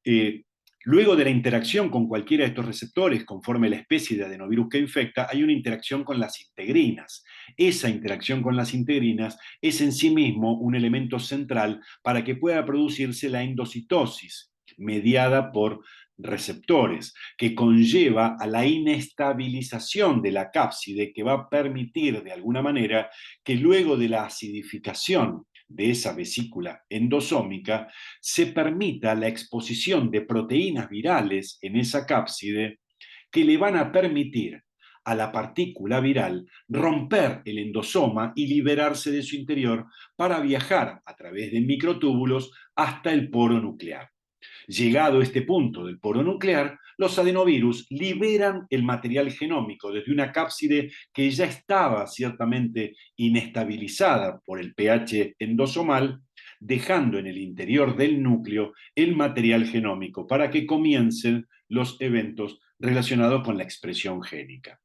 Eh, Luego de la interacción con cualquiera de estos receptores, conforme la especie de adenovirus que infecta, hay una interacción con las integrinas. Esa interacción con las integrinas es en sí mismo un elemento central para que pueda producirse la endocitosis, mediada por receptores, que conlleva a la inestabilización de la cápside, que va a permitir de alguna manera que luego de la acidificación de esa vesícula endosómica se permita la exposición de proteínas virales en esa cápside que le van a permitir a la partícula viral romper el endosoma y liberarse de su interior para viajar a través de microtúbulos hasta el poro nuclear. Llegado este punto del poro nuclear, los adenovirus liberan el material genómico desde una cápside que ya estaba ciertamente inestabilizada por el pH endosomal, dejando en el interior del núcleo el material genómico para que comiencen los eventos relacionados con la expresión génica.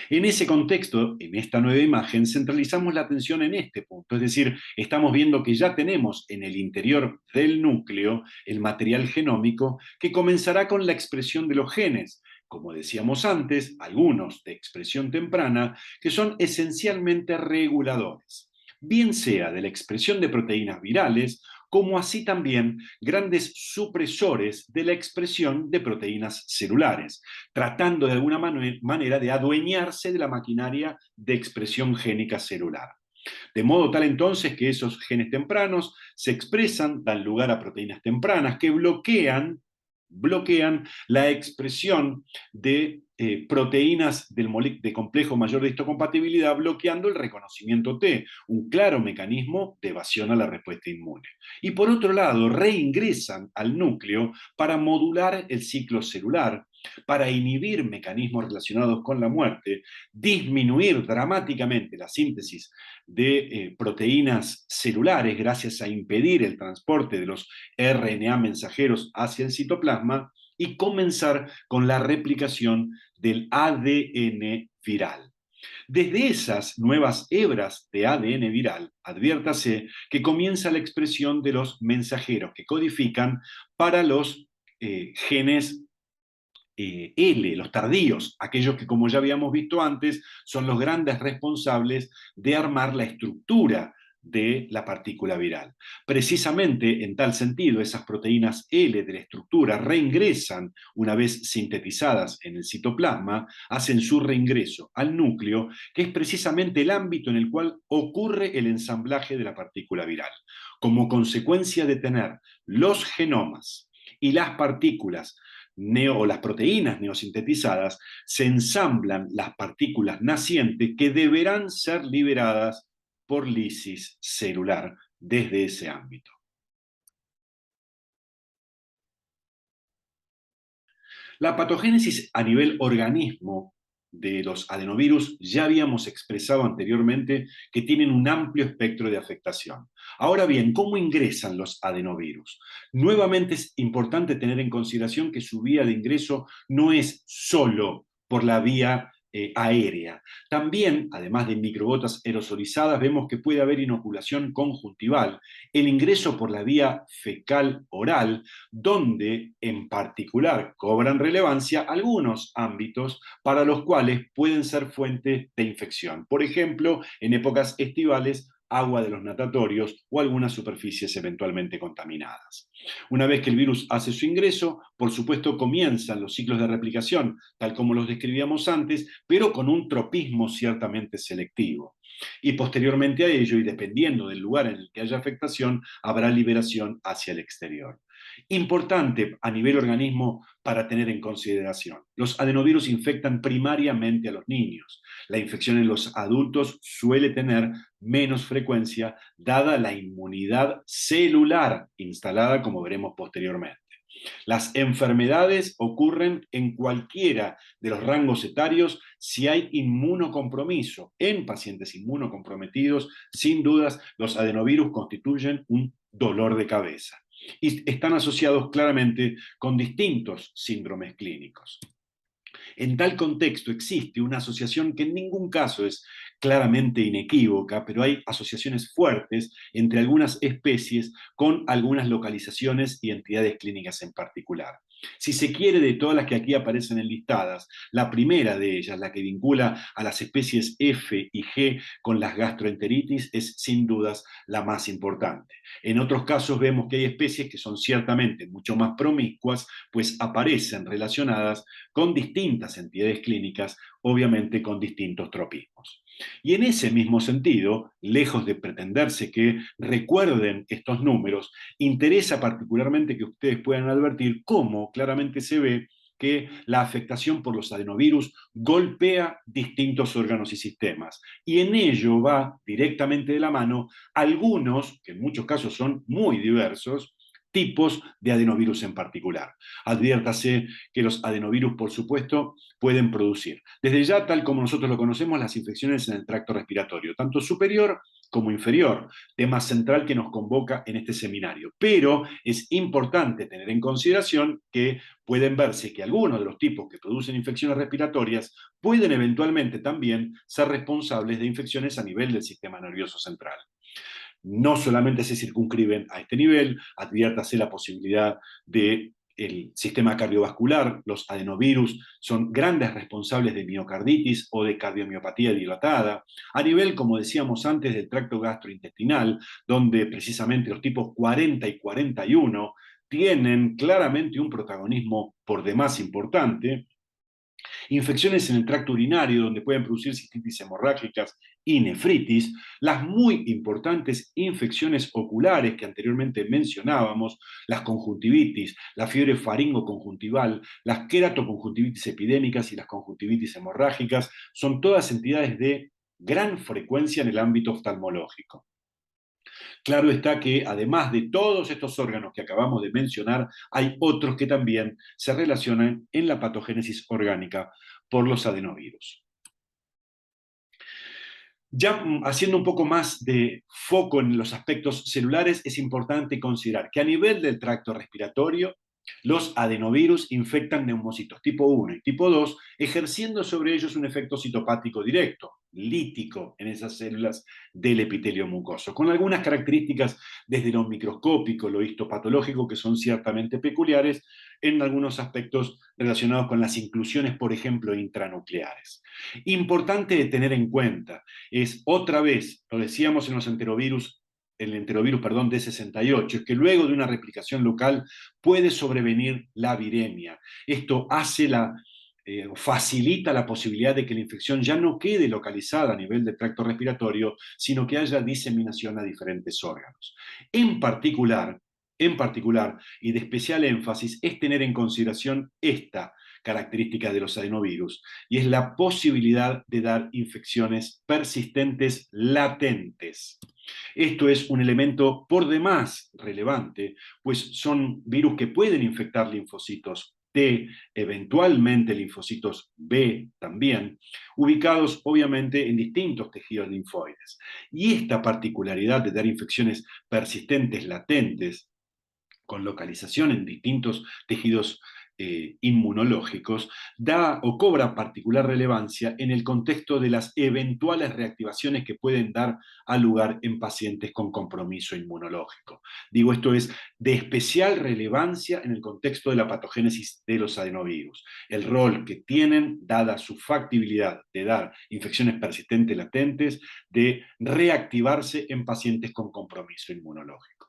En ese contexto, en esta nueva imagen, centralizamos la atención en este punto, es decir, estamos viendo que ya tenemos en el interior del núcleo el material genómico que comenzará con la expresión de los genes, como decíamos antes, algunos de expresión temprana, que son esencialmente reguladores, bien sea de la expresión de proteínas virales, como así también grandes supresores de la expresión de proteínas celulares, tratando de alguna manera de adueñarse de la maquinaria de expresión génica celular. De modo tal entonces que esos genes tempranos se expresan, dan lugar a proteínas tempranas que bloquean la expresión de proteínas de complejo mayor de histocompatibilidad, bloqueando el reconocimiento T, un claro mecanismo de evasión a la respuesta inmune. Y por otro lado, reingresan al núcleo para modular el ciclo celular, para inhibir mecanismos relacionados con la muerte, disminuir dramáticamente la síntesis de proteínas celulares gracias a impedir el transporte de los RNA mensajeros hacia el citoplasma y comenzar con la replicación del ADN viral. Desde esas nuevas hebras de ADN viral, adviértase que comienza la expresión de los mensajeros que codifican para los genes L, los tardíos, aquellos que, como ya habíamos visto antes, son los grandes responsables de armar la estructura de la partícula viral. Precisamente en tal sentido, esas proteínas L de la estructura reingresan una vez sintetizadas en el citoplasma, hacen su reingreso al núcleo, que es precisamente el ámbito en el cual ocurre el ensamblaje de la partícula viral. Como consecuencia de tener los genomas y las partículas o las proteínas neosintetizadas, se ensamblan las partículas nacientes que deberán ser liberadas por lisis celular desde ese ámbito. La patogénesis a nivel organismo de los adenovirus ya habíamos expresado anteriormente que tienen un amplio espectro de afectación. Ahora bien, ¿cómo ingresan los adenovirus? Nuevamente es importante tener en consideración que su vía de ingreso no es solo por la vía aérea. También, además de microgotas aerosolizadas, vemos que puede haber inoculación conjuntival, el ingreso por la vía fecal oral, donde en particular cobran relevancia algunos ámbitos para los cuales pueden ser fuente de infección. Por ejemplo, en épocas estivales, agua de los natatorios o algunas superficies eventualmente contaminadas. Una vez que el virus hace su ingreso, por supuesto comienzan los ciclos de replicación, tal como los describíamos antes, pero con un tropismo ciertamente selectivo. Y posteriormente a ello, y dependiendo del lugar en el que haya afectación, habrá liberación hacia el exterior. Importante a nivel organismo para tener en consideración. Los adenovirus infectan primariamente a los niños. La infección en los adultos suele tener menos frecuencia dada la inmunidad celular instalada, como veremos posteriormente. Las enfermedades ocurren en cualquiera de los rangos etarios si hay inmunocompromiso. En pacientes inmunocomprometidos, sin dudas, los adenovirus constituyen un dolor de cabeza y están asociados claramente con distintos síndromes clínicos. En tal contexto existe una asociación que en ningún caso es claramente inequívoca, pero hay asociaciones fuertes entre algunas especies con algunas localizaciones y entidades clínicas en particular. Si se quiere, de todas las que aquí aparecen enlistadas, la primera de ellas, la que vincula a las especies F y G con las gastroenteritis, es sin dudas la más importante. En otros casos vemos que hay especies que son ciertamente mucho más promiscuas, pues aparecen relacionadas con distintas entidades clínicas, obviamente con distintos tropismos. Y en ese mismo sentido, lejos de pretenderse que recuerden estos números, interesa particularmente que ustedes puedan advertir cómo claramente se ve que la afectación por los adenovirus golpea distintos órganos y sistemas. Y en ello va directamente de la mano algunos, que en muchos casos son muy diversos, tipos de adenovirus en particular. Adviértase que los adenovirus, por supuesto, pueden producir, desde ya, tal como nosotros lo conocemos, las infecciones en el tracto respiratorio, tanto superior como inferior, tema central que nos convoca en este seminario. Pero es importante tener en consideración que pueden verse que algunos de los tipos que producen infecciones respiratorias pueden eventualmente también ser responsables de infecciones a nivel del sistema nervioso central. No solamente se circunscriben a este nivel, adviértase la posibilidad de el sistema cardiovascular. Los adenovirus son grandes responsables de miocarditis o de cardiomiopatía dilatada, a nivel, como decíamos antes, del tracto gastrointestinal, donde precisamente los tipos 40 y 41 tienen claramente un protagonismo por demás importante. Infecciones en el tracto urinario, donde pueden producir cistitis hemorrágicas y nefritis, las muy importantes infecciones oculares que anteriormente mencionábamos, las conjuntivitis, la fiebre faringoconjuntival, las queratoconjuntivitis epidémicas y las conjuntivitis hemorrágicas, son todas entidades de gran frecuencia en el ámbito oftalmológico. Claro está que además de todos estos órganos que acabamos de mencionar, hay otros que también se relacionan en la patogénesis orgánica por los adenovirus. Ya haciendo un poco más de foco en los aspectos celulares, es importante considerar que a nivel del tracto respiratorio, los adenovirus infectan neumocitos tipo 1 y tipo 2, ejerciendo sobre ellos un efecto citopático directo, lítico en esas células del epitelio mucoso, con algunas características desde lo microscópico, lo histopatológico, que son ciertamente peculiares en algunos aspectos relacionados con las inclusiones, por ejemplo, intranucleares. Importante de tener en cuenta es, otra vez, lo decíamos en los enterovirus, el enterovirus, perdón, D68, es que luego de una replicación local puede sobrevenir la viremia. Esto facilita la posibilidad de que la infección ya no quede localizada a nivel del tracto respiratorio, sino que haya diseminación a diferentes órganos. En particular, y de especial énfasis, es tener en consideración esta característica de los adenovirus, y es la posibilidad de dar infecciones persistentes latentes. Esto es un elemento por demás relevante, pues son virus que pueden infectar linfocitos T, eventualmente linfocitos B también, ubicados obviamente en distintos tejidos linfoides. Y esta particularidad de dar infecciones persistentes latentes con localización en distintos tejidos inmunológicos, da o cobra particular relevancia en el contexto de las eventuales reactivaciones que pueden dar a lugar en pacientes con compromiso inmunológico. Digo, esto es de especial relevancia en el contexto de la patogénesis de los adenovirus. El rol que tienen, dada su factibilidad de dar infecciones persistentes latentes, de reactivarse en pacientes con compromiso inmunológico.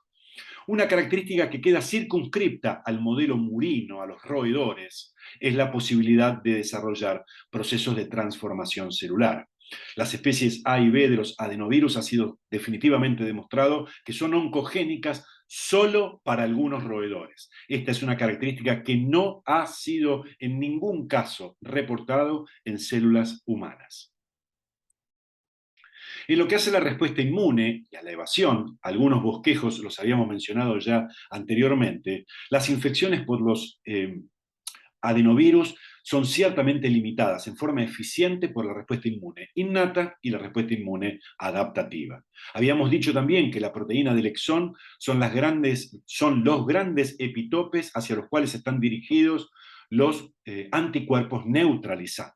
Una característica que queda circunscripta al modelo murino, a los roedores, es la posibilidad de desarrollar procesos de transformación celular. Las especies A y B de los adenovirus ha sido definitivamente demostrado que son oncogénicas solo para algunos roedores. Esta es una característica que no ha sido en ningún caso reportado en células humanas. En lo que hace a la respuesta inmune y a la evasión, algunos bosquejos los habíamos mencionado ya anteriormente, las infecciones por los adenovirus son ciertamente limitadas en forma eficiente por la respuesta inmune innata y la respuesta inmune adaptativa. Habíamos dicho también que la proteína del exón son los grandes epitopes hacia los cuales están dirigidos los anticuerpos neutralizantes.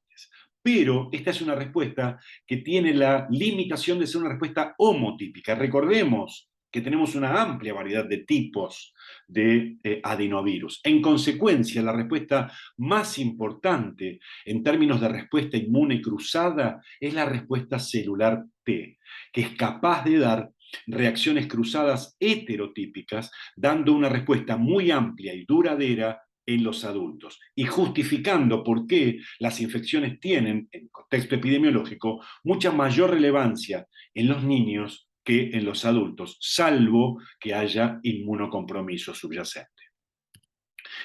Pero esta es una respuesta que tiene la limitación de ser una respuesta homotípica. Recordemos que tenemos una amplia variedad de tipos de adenovirus. En consecuencia, la respuesta más importante en términos de respuesta inmune cruzada es la respuesta celular T, que es capaz de dar reacciones cruzadas heterotípicas, dando una respuesta muy amplia y duradera en los adultos y justificando por qué las infecciones tienen, en contexto epidemiológico, mucha mayor relevancia en los niños que en los adultos, salvo que haya inmunocompromiso subyacente.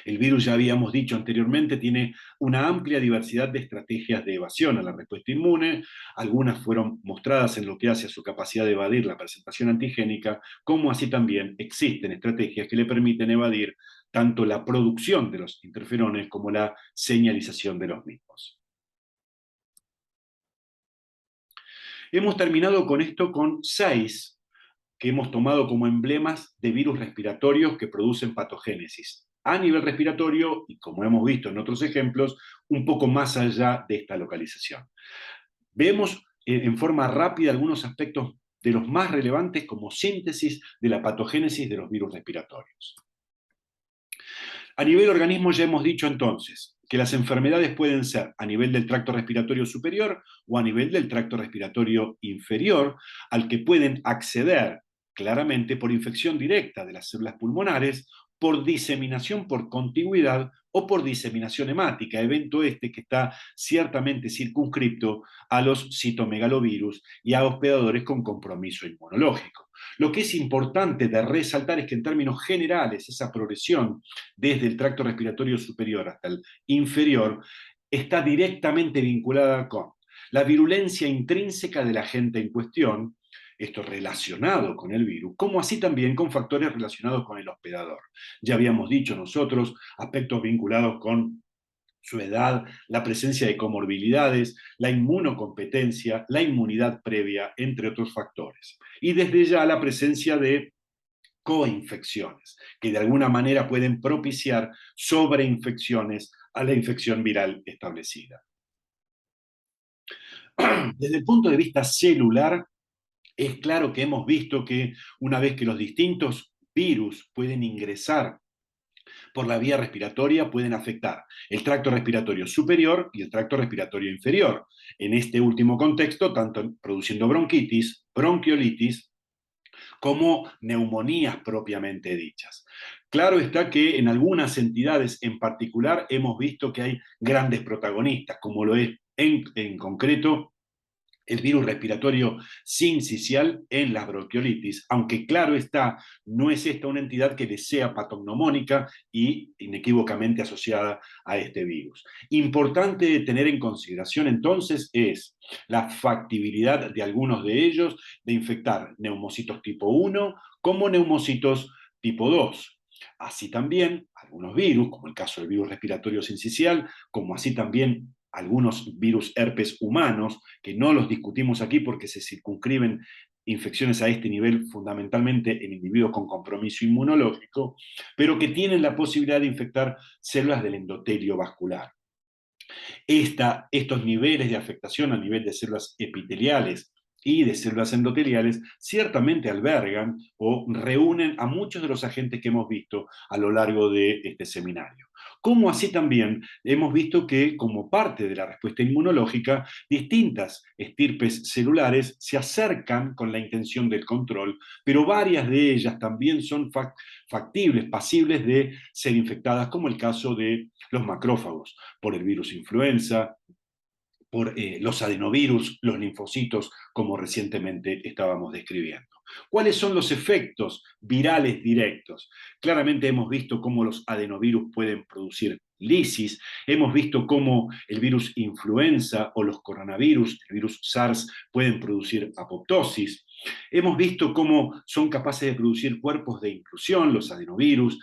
El virus, ya habíamos dicho anteriormente, tiene una amplia diversidad de estrategias de evasión a la respuesta inmune. Algunas fueron mostradas en lo que hace a su capacidad de evadir la presentación antigénica, como así también existen estrategias que le permiten evadir tanto la producción de los interferones como la señalización de los mismos. Hemos terminado con esto con 6 que hemos tomado como emblemas de virus respiratorios que producen patogénesis a nivel respiratorio y, como hemos visto en otros ejemplos, un poco más allá de esta localización. Vemos en forma rápida algunos aspectos de los más relevantes como síntesis de la patogénesis de los virus respiratorios. A nivel organismo ya hemos dicho entonces que las enfermedades pueden ser a nivel del tracto respiratorio superior o a nivel del tracto respiratorio inferior, al que pueden acceder claramente por infección directa de las células pulmonares, por diseminación por contigüidad o por diseminación hemática, evento este que está ciertamente circunscripto a los citomegalovirus y a hospedadores con compromiso inmunológico. Lo que es importante de resaltar es que en términos generales esa progresión desde el tracto respiratorio superior hasta el inferior está directamente vinculada con la virulencia intrínseca del agente en cuestión, esto relacionado con el virus, como así también con factores relacionados con el hospedador. Ya habíamos dicho nosotros aspectos vinculados con su edad, la presencia de comorbilidades, la inmunocompetencia, la inmunidad previa, entre otros factores. Y desde ya la presencia de coinfecciones, que de alguna manera pueden propiciar sobreinfecciones a la infección viral establecida. Desde el punto de vista celular, es claro que hemos visto que una vez que los distintos virus pueden ingresar por la vía respiratoria, pueden afectar el tracto respiratorio superior y el tracto respiratorio inferior. En este último contexto, tanto produciendo bronquitis, bronquiolitis, como neumonías propiamente dichas. Claro está que en algunas entidades en particular hemos visto que hay grandes protagonistas, como lo es en concreto el virus respiratorio sincicial en las bronquiolitis, aunque claro está, no es esta una entidad que le sea patognomónica y inequívocamente asociada a este virus. Importante tener en consideración entonces es la factibilidad de algunos de ellos de infectar neumocitos tipo 1 como neumocitos tipo 2. Así también algunos virus, como el caso del virus respiratorio sincicial, como así también algunos virus herpes humanos, que no los discutimos aquí porque se circunscriben infecciones a este nivel fundamentalmente en individuos con compromiso inmunológico, pero que tienen la posibilidad de infectar células del endotelio vascular. Estos niveles de afectación a nivel de células epiteliales y de células endoteliales ciertamente albergan o reúnen a muchos de los agentes que hemos visto a lo largo de este seminario. Como así también hemos visto que, como parte de la respuesta inmunológica, distintas estirpes celulares se acercan con la intención del control, pero varias de ellas también son factibles, pasibles de ser infectadas, como el caso de los macrófagos, por el virus influenza, por los adenovirus, los linfocitos, como recientemente estábamos describiendo. ¿Cuáles son los efectos virales directos? Claramente hemos visto cómo los adenovirus pueden producir lisis, hemos visto cómo el virus influenza o los coronavirus, el virus SARS, pueden producir apoptosis. Hemos visto cómo son capaces de producir cuerpos de inclusión, los adenovirus,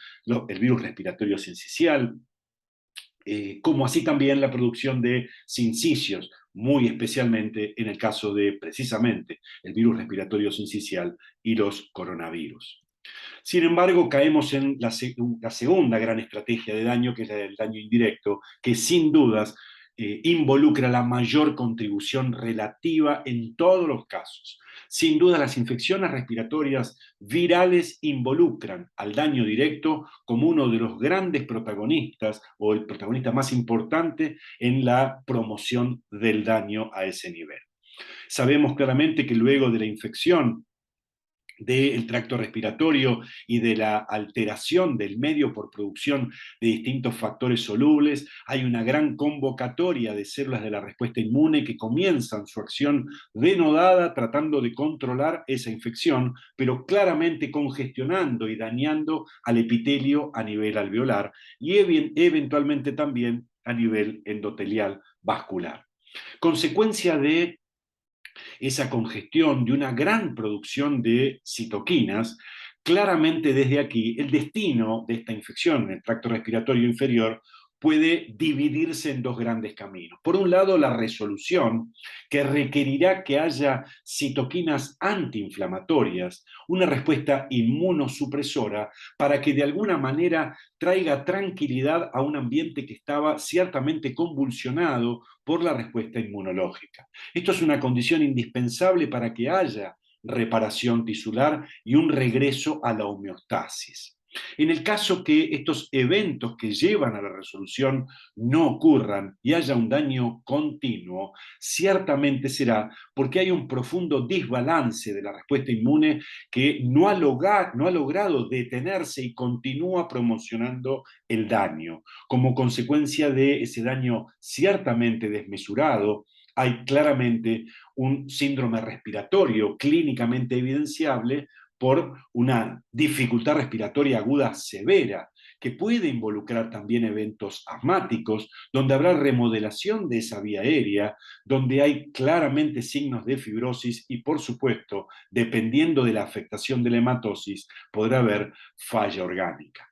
el virus respiratorio sincicial, como así también la producción de sincicios, muy especialmente en el caso de precisamente el virus respiratorio sincicial y los coronavirus. Sin embargo, caemos en la segunda gran estrategia de daño, que es la del daño indirecto, que sin dudas involucra la mayor contribución relativa en todos los casos. Sin duda, las infecciones respiratorias virales involucran al daño directo como uno de los grandes protagonistas o el protagonista más importante en la promoción del daño a ese nivel. Sabemos claramente que luego de la infección del tracto respiratorio y de la alteración del medio por producción de distintos factores solubles, hay una gran convocatoria de células de la respuesta inmune que comienzan su acción denodada tratando de controlar esa infección, pero claramente congestionando y dañando al epitelio a nivel alveolar y eventualmente también a nivel endotelial vascular. Consecuencia de esa congestión, de una gran producción de citoquinas, claramente desde aquí el destino de esta infección en el tracto respiratorio inferior puede dividirse en dos grandes caminos. Por un lado, la resolución, que requerirá que haya citoquinas antiinflamatorias, una respuesta inmunosupresora, para que de alguna manera traiga tranquilidad a un ambiente que estaba ciertamente convulsionado por la respuesta inmunológica. Esto es una condición indispensable para que haya reparación tisular y un regreso a la homeostasis. En el caso que estos eventos que llevan a la resolución no ocurran y haya un daño continuo, ciertamente será porque hay un profundo desbalance de la respuesta inmune que no ha logrado detenerse y continúa promocionando el daño. Como consecuencia de ese daño ciertamente desmesurado, hay claramente un síndrome respiratorio clínicamente evidenciable por una dificultad respiratoria aguda severa, que puede involucrar también eventos asmáticos, donde habrá remodelación de esa vía aérea, donde hay claramente signos de fibrosis y, por supuesto, dependiendo de la afectación de la hematosis, podrá haber falla orgánica.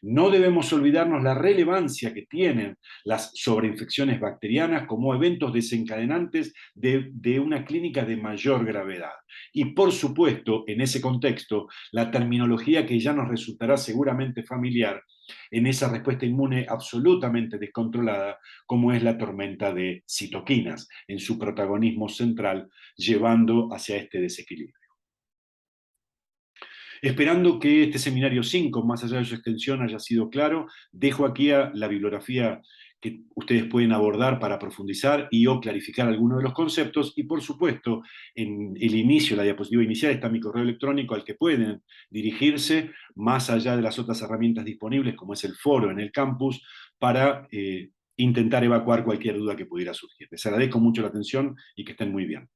No debemos olvidarnos la relevancia que tienen las sobreinfecciones bacterianas como eventos desencadenantes de una clínica de mayor gravedad. Y por supuesto, en ese contexto, la terminología que ya nos resultará seguramente familiar en esa respuesta inmune absolutamente descontrolada, como es la tormenta de citoquinas, en su protagonismo central, llevando hacia este desequilibrio. Esperando que este seminario 5, más allá de su extensión, haya sido claro, dejo aquí la bibliografía que ustedes pueden abordar para profundizar y o clarificar algunos de los conceptos. Y por supuesto, en el inicio, la diapositiva inicial, está mi correo electrónico al que pueden dirigirse, más allá de las otras herramientas disponibles, como es el foro en el campus, para intentar evacuar cualquier duda que pudiera surgir. Les agradezco mucho la atención y que estén muy bien.